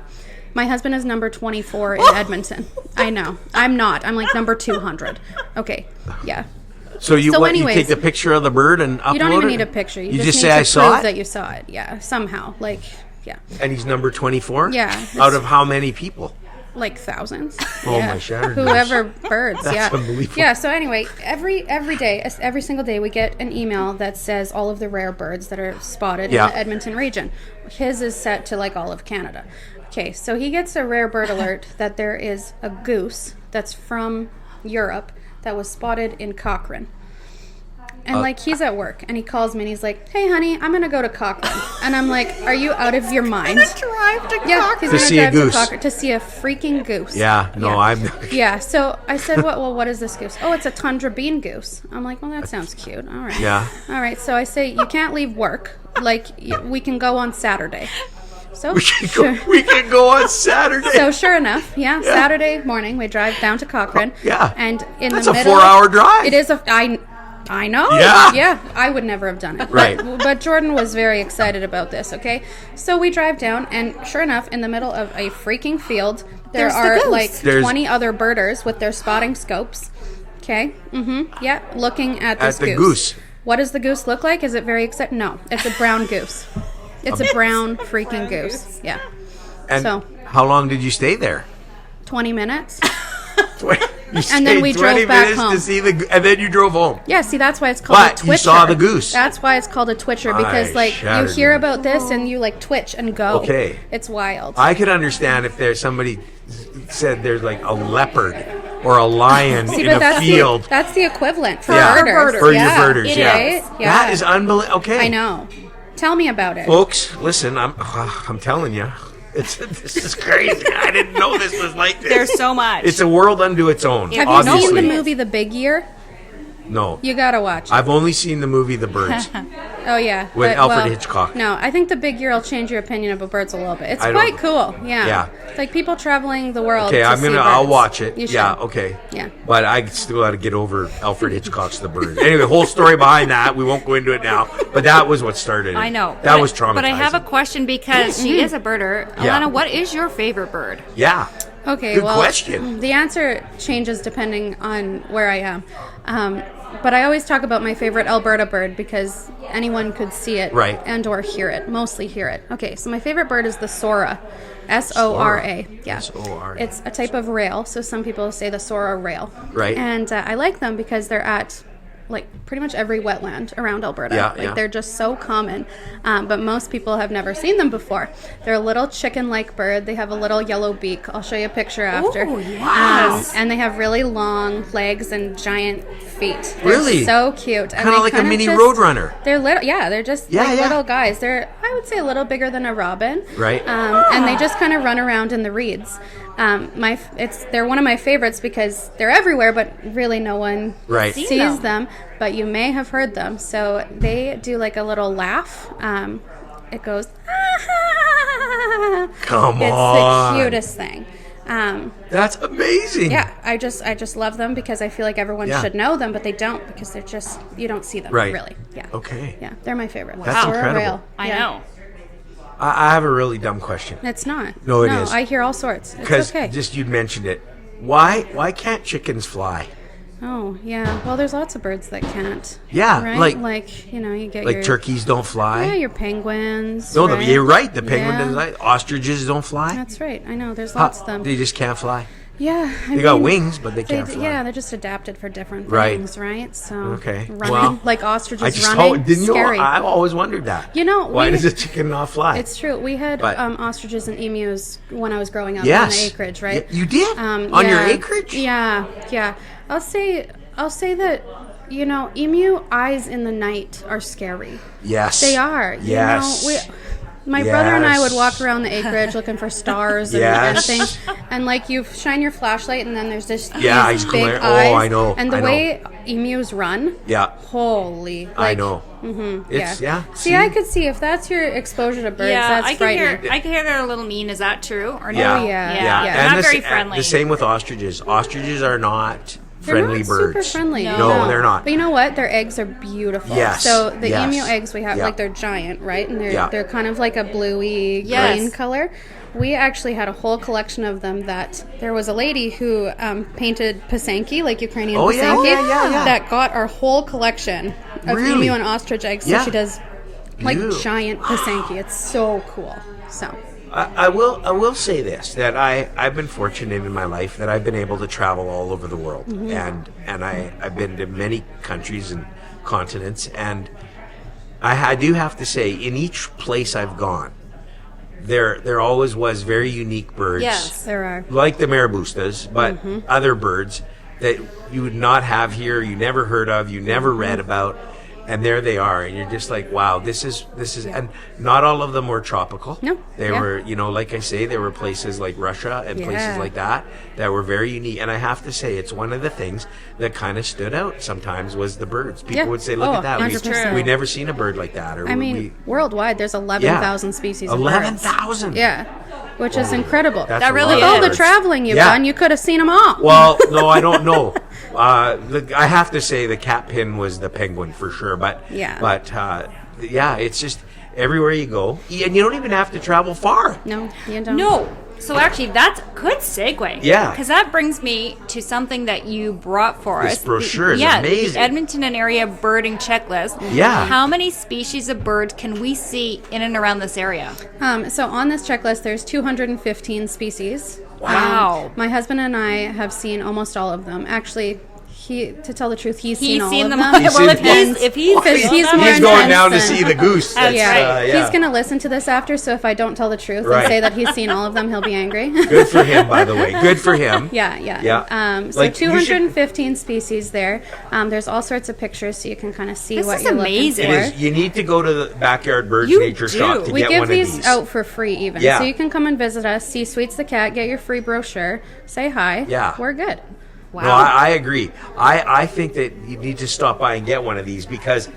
Speaker 1: My husband is number 24 in Edmonton. I know. I'm not. I'm like number 200. Okay. Yeah.
Speaker 2: So you
Speaker 1: anyways,
Speaker 2: take the picture of the bird and upload it?
Speaker 1: You don't even need a picture. You
Speaker 2: just
Speaker 1: need
Speaker 2: say
Speaker 1: to
Speaker 2: I
Speaker 1: prove
Speaker 2: saw it,
Speaker 1: that you saw it. Yeah, somehow. Like, yeah,
Speaker 2: and he's number 24.
Speaker 1: Yeah.
Speaker 2: Out of how many people?
Speaker 1: like thousands.
Speaker 2: Oh,
Speaker 1: Yeah.
Speaker 2: my shattered
Speaker 1: Whoever birds.
Speaker 2: That's
Speaker 1: yeah.
Speaker 2: unbelievable.
Speaker 1: Yeah. So anyway, every single day, we get an email that says all of the rare birds that are spotted
Speaker 2: Yeah.
Speaker 1: in the Edmonton region. His is set to like all of Canada. Okay, so he gets a rare bird alert that there is a goose that's from Europe that was spotted in Cochrane. And like he's at work and he calls me and he's like, "Hey honey, I'm gonna go to Cochrane." And I'm like, "Are you out of your mind?"
Speaker 3: Drive to
Speaker 1: Yeah, he's
Speaker 2: To
Speaker 1: gonna
Speaker 2: see a
Speaker 1: drive
Speaker 2: goose.
Speaker 1: to Cochrane to see a freaking goose.
Speaker 2: Yeah, no, I'm.
Speaker 1: Yeah, so I said, what is this goose? Oh, it's a tundra bean goose. I'm like, well, that sounds cute. All right.
Speaker 2: Yeah.
Speaker 1: All right, so I say, you can't leave work. Like, we can go on Saturday. So,
Speaker 2: We can go on Saturday.
Speaker 1: so sure enough, yeah, Saturday morning, we drive down to Cochrane.
Speaker 2: Yeah.
Speaker 1: And in
Speaker 2: That's
Speaker 1: the
Speaker 2: a
Speaker 1: middle...
Speaker 2: 4-hour drive.
Speaker 1: It is I know.
Speaker 2: Yeah.
Speaker 1: Yeah, I would never have done it.
Speaker 2: Right.
Speaker 1: But Jordan was very excited about this, okay? So we drive down, and sure enough, in the middle of a freaking field, there
Speaker 3: There's the
Speaker 1: are
Speaker 3: goose.
Speaker 1: like
Speaker 2: There's-
Speaker 1: 20 other birders with their spotting scopes. Okay? Mm-hmm. Yeah, looking at this
Speaker 2: the goose.
Speaker 1: What does the goose look like? Is it very exciting? No, it's a brown goose. It's a brown freaking goose. Yeah.
Speaker 2: And
Speaker 1: so-
Speaker 2: how long did you stay there?
Speaker 1: 20 minutes.
Speaker 2: You
Speaker 1: And then
Speaker 2: stayed
Speaker 1: we
Speaker 2: 20
Speaker 1: drove back
Speaker 2: minutes
Speaker 1: home.
Speaker 2: to see and then you drove home.
Speaker 1: Yeah, see, that's why it's called
Speaker 2: But
Speaker 1: a twitcher.
Speaker 2: you saw the goose.
Speaker 1: That's why it's called a twitcher, because,
Speaker 2: I
Speaker 1: like, you
Speaker 2: shattered
Speaker 1: hear
Speaker 2: me.
Speaker 1: about this and you, like, twitch and go.
Speaker 2: Okay.
Speaker 1: It's wild.
Speaker 2: I could understand if there's somebody said there's like a leopard or a lion
Speaker 1: See,
Speaker 2: in
Speaker 1: but
Speaker 2: a field.
Speaker 1: that's the equivalent for
Speaker 2: Yeah.
Speaker 1: birders.
Speaker 2: For
Speaker 1: yeah.
Speaker 2: your birders,
Speaker 1: It
Speaker 2: yeah.
Speaker 1: is. Yeah.
Speaker 2: That is unbelievable. Okay.
Speaker 1: I know. Tell me about it.
Speaker 2: Folks, listen, I'm telling you. This is crazy. I didn't know this was like this.
Speaker 3: There's so much.
Speaker 2: It's a world unto its own.
Speaker 1: Have
Speaker 2: obviously.
Speaker 1: you seen the movie The Big Year?
Speaker 2: No.
Speaker 1: You gotta watch it.
Speaker 2: I've only seen the movie The Birds.
Speaker 1: Oh, yeah.
Speaker 2: With
Speaker 1: But,
Speaker 2: Alfred Hitchcock.
Speaker 1: No, I think The Big Year will change your opinion about birds a little bit. It's
Speaker 2: I don't-
Speaker 1: quite cool. Yeah.
Speaker 2: Yeah.
Speaker 1: It's like people traveling the world.
Speaker 2: Okay,
Speaker 1: to see
Speaker 2: I'll
Speaker 1: birds.
Speaker 2: watch it.
Speaker 1: You should.
Speaker 2: Yeah, okay.
Speaker 1: Yeah.
Speaker 2: But I still got to get over Alfred Hitchcock's The Bird. Anyway, whole story behind that. We won't go into it now. But that was what started it.
Speaker 3: I know.
Speaker 2: That was traumatizing.
Speaker 3: But I have a question because she is a birder.
Speaker 2: Yeah.
Speaker 3: Alana, what is your favorite bird?
Speaker 2: Yeah.
Speaker 1: Okay,
Speaker 2: Good
Speaker 1: well,
Speaker 2: question.
Speaker 1: the answer changes depending on where I am. But I always talk about my favorite Alberta bird because anyone could see it
Speaker 2: Right.
Speaker 1: and or hear it, mostly hear it. Okay, so my favorite bird is the Sora, S-O-R-A. Yeah.
Speaker 2: S-O-R-A.
Speaker 1: It's a type of rail, so some people say the Sora rail.
Speaker 2: Right.
Speaker 1: And I like them because they're at like pretty much every wetland around Alberta.
Speaker 2: Yeah,
Speaker 1: like
Speaker 2: yeah.
Speaker 1: they're just so common, but most people have never seen them before. They're a little chicken-like bird. They have a little yellow beak. I'll show you a picture after.
Speaker 3: Oh, yes.
Speaker 1: And they have really long legs and giant feet. They're
Speaker 2: Really?
Speaker 1: so cute.
Speaker 2: Kind of like a mini roadrunner.
Speaker 1: They're little. Yeah, they're just
Speaker 2: Yeah,
Speaker 1: like
Speaker 2: yeah.
Speaker 1: little guys. They're, I would say, a little bigger than a robin.
Speaker 2: Right.
Speaker 1: And they just kind of run around in the reeds. They're one of my favorites because they're everywhere, but really no one
Speaker 2: Right.
Speaker 1: sees them. But you may have heard them. So they do like a little laugh. It goes,
Speaker 2: Come
Speaker 1: it's
Speaker 2: on.
Speaker 1: the cutest thing.
Speaker 2: That's amazing.
Speaker 1: Yeah, I just love them because I feel like everyone
Speaker 2: Yeah.
Speaker 1: should know them, but they don't because they're just, you don't see them
Speaker 2: Right.
Speaker 1: really. Yeah.
Speaker 2: Okay.
Speaker 1: Yeah, they're my favorite.
Speaker 2: That's
Speaker 1: Or a
Speaker 2: incredible.
Speaker 1: rail.
Speaker 3: I
Speaker 1: Yeah.
Speaker 3: know.
Speaker 2: I have a really dumb question.
Speaker 1: It's not.
Speaker 2: No, it is.
Speaker 1: I hear all sorts. It's
Speaker 2: Because
Speaker 1: okay.
Speaker 2: just you'd mentioned it. Why can't chickens fly?
Speaker 1: Oh, yeah. Well, there's lots of birds that can't.
Speaker 2: Yeah,
Speaker 1: Right?
Speaker 2: like
Speaker 1: you get
Speaker 2: like
Speaker 1: your...
Speaker 2: turkeys don't fly.
Speaker 1: Yeah, your penguins.
Speaker 2: No,
Speaker 1: right?
Speaker 2: you're right. The penguin
Speaker 1: Yeah.
Speaker 2: doesn't fly. Ostriches don't fly.
Speaker 1: That's right. I know. There's lots of them.
Speaker 2: They just can't fly.
Speaker 1: Yeah.
Speaker 2: They got wings, but they can't fly.
Speaker 1: Yeah, they're just adapted for different
Speaker 2: Right.
Speaker 1: things, right? So
Speaker 2: Okay.
Speaker 1: running,
Speaker 2: Well,
Speaker 1: like ostriches
Speaker 2: I just
Speaker 1: running,
Speaker 2: didn't you know?
Speaker 1: scary.
Speaker 2: I've always wondered that.
Speaker 1: You know,
Speaker 2: why
Speaker 1: we-
Speaker 2: does a chicken not fly?
Speaker 1: It's true. We had
Speaker 2: But-
Speaker 1: ostriches and emus when I was growing up on
Speaker 2: Yes.
Speaker 1: the acreage, right?
Speaker 2: You did? On your acreage?
Speaker 1: Yeah, yeah. I'll say that, emu eyes in the night are scary.
Speaker 2: Yes.
Speaker 1: They are.
Speaker 2: Yes.
Speaker 1: My brother and I would
Speaker 2: Yes.
Speaker 1: walk around the acreage looking for stars and
Speaker 2: Yes.
Speaker 1: things, and like you shine your flashlight, and then there's this
Speaker 2: Yeah,
Speaker 1: these
Speaker 2: I
Speaker 1: big
Speaker 2: glare-
Speaker 1: eyes.
Speaker 2: oh, I know,
Speaker 1: And the
Speaker 2: I know.
Speaker 1: way emus run,
Speaker 2: Yeah.
Speaker 1: holy!
Speaker 2: I know.
Speaker 1: Yeah.
Speaker 2: Yeah.
Speaker 1: See, I could see if that's your exposure to birds.
Speaker 3: Yeah,
Speaker 1: That's
Speaker 3: I can
Speaker 1: frightening.
Speaker 3: hear. I can hear they're a little mean. Is that true or no?
Speaker 2: Yeah.
Speaker 1: Oh, yeah.
Speaker 3: Yeah.
Speaker 1: Yeah.
Speaker 3: They're not very
Speaker 2: s-
Speaker 3: friendly.
Speaker 2: The same with ostriches. Ostriches are not
Speaker 1: They're
Speaker 2: friendly
Speaker 1: not
Speaker 2: birds.
Speaker 1: super friendly.
Speaker 3: No,
Speaker 2: they're not.
Speaker 1: But you know what? Their eggs are beautiful.
Speaker 2: Yes,
Speaker 1: So the
Speaker 2: yes.
Speaker 1: emu eggs we have,
Speaker 2: Yeah.
Speaker 1: like they're giant, right? And they're
Speaker 2: Yeah.
Speaker 1: they're kind of like a bluey
Speaker 3: Yes.
Speaker 1: green color. We actually had a whole collection of them. That there was a lady who painted Pasanki, like Ukrainian
Speaker 2: Oh, yeah.
Speaker 1: Pasanki,
Speaker 2: Oh, yeah.
Speaker 1: that got our whole collection of
Speaker 2: Really?
Speaker 1: emu and ostrich eggs.
Speaker 2: Yeah.
Speaker 1: So she does like
Speaker 2: Beautiful.
Speaker 1: giant Pasanki. It's so cool. So
Speaker 2: I will say this, that I've been fortunate in my life that I've been able to travel all over the world, and I've been to many countries and continents, and I do have to say, in each place I've gone, there always was very unique birds.
Speaker 3: Yes.
Speaker 1: there are.
Speaker 2: Like the marabustas, but other birds that you would not have here, you never heard of, you never read about, and there they are, and you're just like, wow, this is, and not all of them were tropical.
Speaker 1: No,
Speaker 2: They
Speaker 1: yeah.
Speaker 2: were, like I say, there were places like Russia and places
Speaker 1: Yeah.
Speaker 2: like that were very unique, and I have to say, it's one of the things that kind of stood out sometimes was the birds. People
Speaker 1: Yeah.
Speaker 2: would say, look
Speaker 1: Oh,
Speaker 2: at that,
Speaker 1: 100%.
Speaker 2: we never seen a bird like that. Or
Speaker 1: I mean, worldwide, there's 11,000 species of birds.
Speaker 2: 11,000.
Speaker 1: Yeah, which is incredible.
Speaker 2: That's
Speaker 3: That
Speaker 2: a
Speaker 3: really
Speaker 2: lot
Speaker 1: With
Speaker 2: of
Speaker 1: all the
Speaker 2: birds.
Speaker 1: traveling you've
Speaker 2: Yeah.
Speaker 1: done, you could have seen them all.
Speaker 2: Well, no, I don't know. I have to say the cat pin was the penguin for sure, but it's just everywhere you go, and you don't even have to travel far.
Speaker 1: No, you don't.
Speaker 3: No. So actually, that's a good segue.
Speaker 2: Yeah.
Speaker 3: Because that brings me to something that you brought for
Speaker 2: This
Speaker 3: us.
Speaker 2: brochure is
Speaker 3: The
Speaker 2: amazing.
Speaker 3: Edmonton and area birding checklist.
Speaker 2: Yeah.
Speaker 3: How many species of bird can we see in and around this area?
Speaker 1: So on this checklist, there's 215 species.
Speaker 3: Wow.
Speaker 1: My husband and I have seen almost all of them. Actually, to tell the truth, he's
Speaker 3: He's
Speaker 1: seen
Speaker 3: seen
Speaker 1: all
Speaker 3: them
Speaker 1: of
Speaker 3: all.
Speaker 1: them.
Speaker 2: He's
Speaker 3: Well,
Speaker 2: seen-
Speaker 3: if he's
Speaker 1: Because
Speaker 3: seen
Speaker 1: he's
Speaker 3: them,
Speaker 1: more
Speaker 2: He's going down to
Speaker 1: intense
Speaker 2: see the goose.
Speaker 3: That's right.
Speaker 1: He's going to listen to this after, so if I don't tell the truth
Speaker 2: Right.
Speaker 1: and say that he's seen all of them, he'll be angry.
Speaker 2: Good for him, by the way. Good for him.
Speaker 1: Yeah. So
Speaker 2: Like, you should-
Speaker 1: 215 species there. There's all sorts of pictures, so you can kind of see
Speaker 3: This
Speaker 1: what
Speaker 3: is
Speaker 1: you're
Speaker 3: amazing.
Speaker 1: looking
Speaker 2: It
Speaker 1: for.
Speaker 2: is. You need to go to the Backyard Birds
Speaker 3: You
Speaker 2: Nature
Speaker 3: do.
Speaker 2: Shop to
Speaker 1: We
Speaker 2: get
Speaker 1: give
Speaker 2: one
Speaker 1: these
Speaker 2: of these.
Speaker 1: out for free even.
Speaker 2: Yeah.
Speaker 1: So you can come and visit us, see Sweets the Cat, get your free brochure, say hi.
Speaker 2: Yeah.
Speaker 1: We're good.
Speaker 3: Wow.
Speaker 2: No, I agree. I think that you need to stop by and get one of these because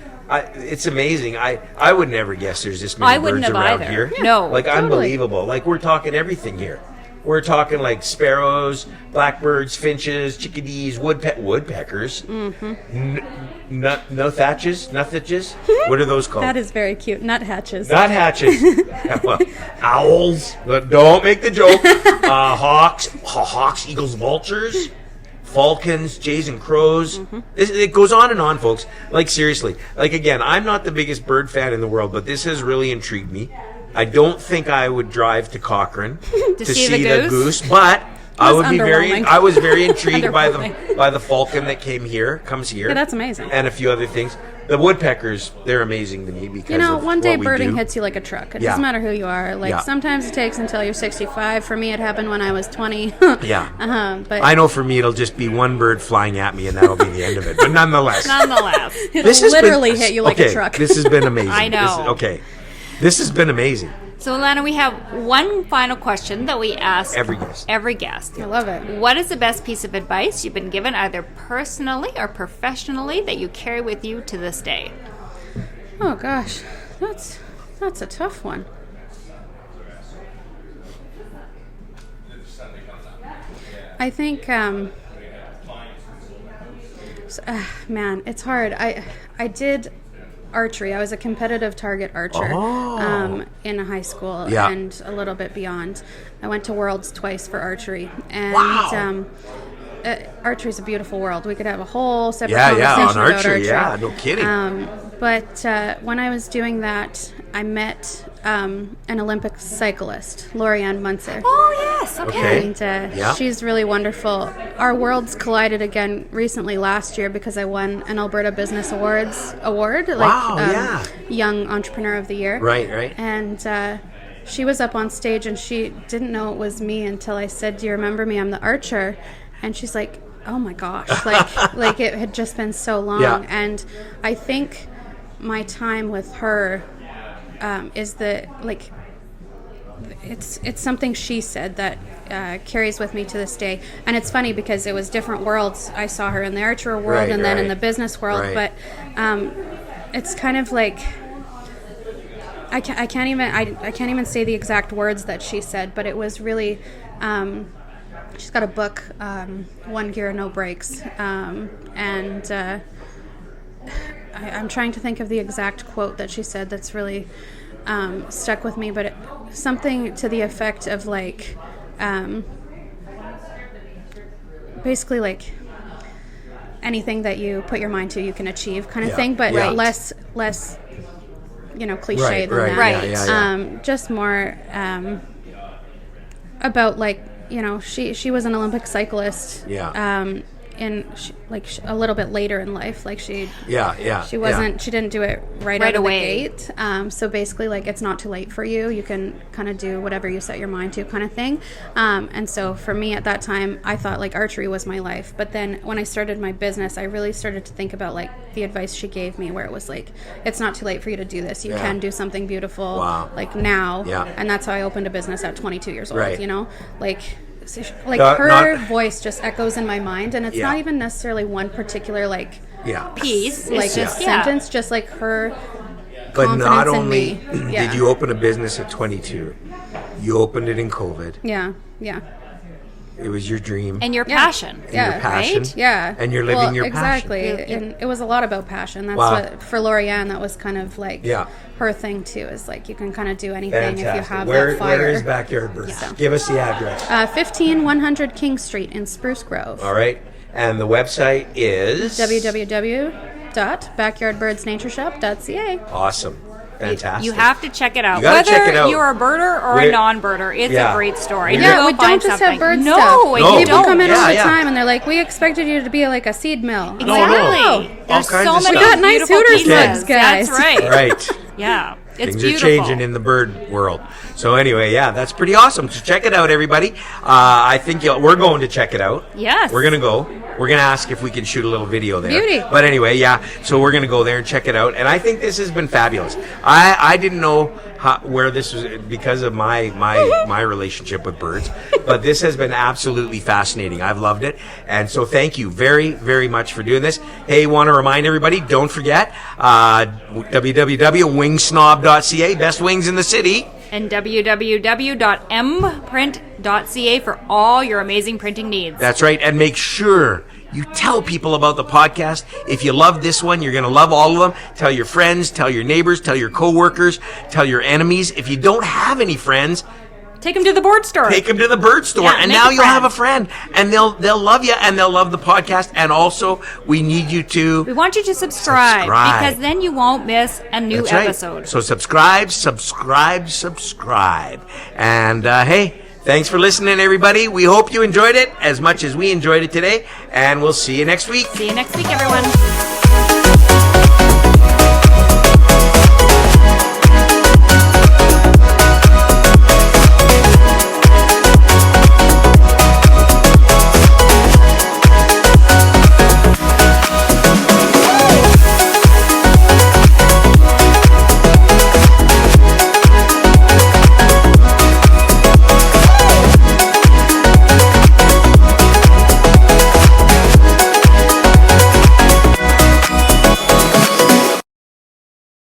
Speaker 2: it's amazing. I would never guess there's this many
Speaker 3: I wouldn't
Speaker 2: birds
Speaker 3: have
Speaker 2: around
Speaker 3: either.
Speaker 2: here.
Speaker 3: Yeah, No.
Speaker 2: Like
Speaker 1: totally.
Speaker 2: unbelievable. Like we're talking everything here. We're talking like sparrows, blackbirds, finches, chickadees, woodpeckers, nuthatches. What are those called?
Speaker 1: That is very cute. Nuthatches.
Speaker 2: Nuthatches. Well, owls. But don't make the joke. Hawks, eagles, vultures, falcons, jays, and crows. It goes on and on, folks. Like, seriously. Like, again, I'm not the biggest bird fan in the world, but this has really intrigued me. I don't think I would drive to Cochrane to
Speaker 3: see
Speaker 2: see
Speaker 3: the
Speaker 2: the
Speaker 3: goose?
Speaker 2: goose, but I would be
Speaker 1: underwhelming.
Speaker 2: I was very intrigued by
Speaker 1: Underwhelming.
Speaker 2: the falcon that comes here.
Speaker 1: Yeah, that's amazing.
Speaker 2: And a few other things. The woodpeckers, they're amazing to me because
Speaker 1: You know,
Speaker 2: of
Speaker 1: one day
Speaker 2: what we
Speaker 1: birding
Speaker 2: do.
Speaker 1: hits you like a truck. It
Speaker 2: Yeah.
Speaker 1: doesn't matter who you are. Like,
Speaker 2: Yeah.
Speaker 1: sometimes it takes until you're 65. For me, it happened when I was 20.
Speaker 2: Yeah.
Speaker 1: But
Speaker 2: I know for me it'll just be one bird flying at me and that'll be the end of it. But nonetheless.
Speaker 3: Nonetheless.
Speaker 1: it'll
Speaker 2: This has
Speaker 1: literally
Speaker 2: been,
Speaker 1: hit you like
Speaker 2: okay,
Speaker 1: a truck.
Speaker 2: This has been amazing.
Speaker 3: I know.
Speaker 2: This has been amazing.
Speaker 3: So, Alana, we have one final question that we ask
Speaker 2: Every guest.
Speaker 3: Every guest.
Speaker 1: I love it.
Speaker 3: What is the best piece of advice you've been given, either personally or professionally, that you carry with you to this day?
Speaker 1: Oh, gosh. That's a tough one. I think, man, it's hard. I did archery. I was a competitive target archer in high school
Speaker 2: Yeah.
Speaker 1: and a little bit beyond. I went to Worlds twice for archery. And
Speaker 2: Wow.
Speaker 1: archery is a beautiful world. We could have a whole separate
Speaker 2: Yeah,
Speaker 1: conversation
Speaker 2: on
Speaker 1: about
Speaker 2: archery.
Speaker 1: archery.
Speaker 2: Yeah, no kidding.
Speaker 1: But when I was doing that, I met an Olympic cyclist, Lorianne Munzer.
Speaker 3: Oh, yes. Okay.
Speaker 1: And
Speaker 2: Yeah.
Speaker 1: she's really wonderful. Our worlds collided again recently last year because I won an Alberta Business Award,
Speaker 2: Wow, yeah.
Speaker 1: Young Entrepreneur of the Year.
Speaker 2: Right.
Speaker 1: And she was up on stage and she didn't know it was me until I said, "Do you remember me? I'm the archer." And she's like, "Oh my gosh!" Like it had just been so long.
Speaker 2: Yeah.
Speaker 1: And I think my time with her is it's something she said that carries with me to this day. And it's funny because it was different worlds. I saw her in the archer world
Speaker 2: Right,
Speaker 1: and then in
Speaker 2: right.
Speaker 1: the business world.
Speaker 2: Right.
Speaker 1: But it's kind of like I can't even say the exact words that she said, but it was really. She's got a book, One Gear, No Brakes, and I'm trying to think of the exact quote that she said that's really stuck with me, but something to the effect of like, basically like anything that you put your mind to, you can achieve, kind of
Speaker 2: Yeah.
Speaker 1: thing, but
Speaker 2: Yeah.
Speaker 1: less cliche than that.
Speaker 3: Right.
Speaker 2: Yeah.
Speaker 1: Just more about like, she was an Olympic cyclist.
Speaker 2: Yeah.
Speaker 1: A little bit later in life, like she didn't do it right out of
Speaker 3: away.
Speaker 1: the gate. So basically, like, it's not too late for you. You can kind of do whatever you set your mind to, kind of thing. And so for me at that time, I thought like archery was my life. But then when I started my business, I really started to think about like the advice she gave me, where it was like, it's not too late for you to do this. You can do something beautiful, like now.
Speaker 2: Yeah.
Speaker 1: And that's how I opened a business at 22 years old.
Speaker 2: Right.
Speaker 1: Her voice just echoes in my mind, and it's
Speaker 2: Yeah.
Speaker 1: not even necessarily one particular
Speaker 3: Piece. It's
Speaker 1: like
Speaker 3: just,
Speaker 1: sentence, just like her
Speaker 2: But
Speaker 1: confidence
Speaker 2: not
Speaker 1: in
Speaker 2: only
Speaker 1: me. Yeah.
Speaker 2: did you open a business at 22, you opened it in COVID.
Speaker 1: Yeah.
Speaker 2: It was your dream.
Speaker 3: And your
Speaker 1: Yeah.
Speaker 3: passion.
Speaker 2: and your passion.
Speaker 3: Right?
Speaker 1: Yeah.
Speaker 2: And you're living your
Speaker 1: exactly.
Speaker 2: passion.
Speaker 3: Exactly.
Speaker 1: And it was a lot about passion. That's
Speaker 2: Wow.
Speaker 1: what, for Lorianne, that was kind of like
Speaker 2: Yeah.
Speaker 1: her thing too, is like you can kind of do anything if you
Speaker 2: Fantastic.
Speaker 1: have
Speaker 2: Where
Speaker 1: that fire.
Speaker 2: where is Backyard Birds? Give us the address.
Speaker 1: 15100 King Street in Spruce Grove.
Speaker 2: All right. And the website is
Speaker 1: www.backyardbirdsnatureshop.ca.
Speaker 2: Awesome. Fantastic.
Speaker 3: You have to check it out.
Speaker 2: You gotta
Speaker 3: Whether
Speaker 2: check it out.
Speaker 3: you're a birder or
Speaker 2: We're-
Speaker 3: a non-birder, it's
Speaker 2: Yeah.
Speaker 3: a great story.
Speaker 2: We're-
Speaker 3: You
Speaker 1: Yeah,
Speaker 3: will
Speaker 1: we
Speaker 3: find
Speaker 1: don't just
Speaker 3: something.
Speaker 1: have bird
Speaker 3: no,
Speaker 1: stuff.
Speaker 3: you
Speaker 2: No.
Speaker 1: People
Speaker 3: don't.
Speaker 1: come in
Speaker 2: Yeah,
Speaker 1: all the
Speaker 2: yeah.
Speaker 1: time and they're like, "We expected you to be like a seed mill."
Speaker 3: Exactly.
Speaker 2: No.
Speaker 3: There's
Speaker 2: All kinds
Speaker 3: so
Speaker 2: of
Speaker 3: many
Speaker 2: stuff. We got
Speaker 1: nice
Speaker 3: beautiful
Speaker 1: Hooters
Speaker 3: pieces.
Speaker 1: mugs, guys.
Speaker 3: That's right.
Speaker 2: Right.
Speaker 3: Yeah. It's
Speaker 2: Things
Speaker 3: beautiful.
Speaker 2: are changing in the bird world. So anyway, yeah, that's pretty awesome. So check it out, everybody. I think we're going to check it out.
Speaker 3: Yes.
Speaker 2: We're going to go. We're going to ask if we can shoot a little video there.
Speaker 1: Beauty.
Speaker 2: But anyway, yeah. So we're going to go there and check it out. And I think this has been fabulous. I didn't know where this was because of my relationship with birds. But this has been absolutely fascinating. I've loved it. And so thank you very, very much for doing this. Hey, want to remind everybody, don't forget, www.wingsnob.ca, best wings in the city.
Speaker 3: And www.mprint.ca for all your amazing printing needs.
Speaker 2: That's right. And make sure you tell people about the podcast. If you love this one, you're going to love all of them. Tell your friends, tell your neighbors, tell your coworkers, tell your enemies. If you don't have any friends,
Speaker 3: Take them to the board store.
Speaker 2: take them to the bird store,
Speaker 3: Yeah,
Speaker 2: and
Speaker 3: make
Speaker 2: now
Speaker 3: a
Speaker 2: you'll
Speaker 3: friend.
Speaker 2: have a friend, and they'll love you, and they'll love the podcast. And also, we need you to.
Speaker 3: We want you to subscribe,
Speaker 2: Subscribe.
Speaker 3: because then you won't miss a new
Speaker 2: That's right.
Speaker 3: episode.
Speaker 2: So subscribe. And hey, Thanks for listening, everybody. We hope you enjoyed it as much as we enjoyed it today, and we'll see you next week.
Speaker 3: See you next week, everyone.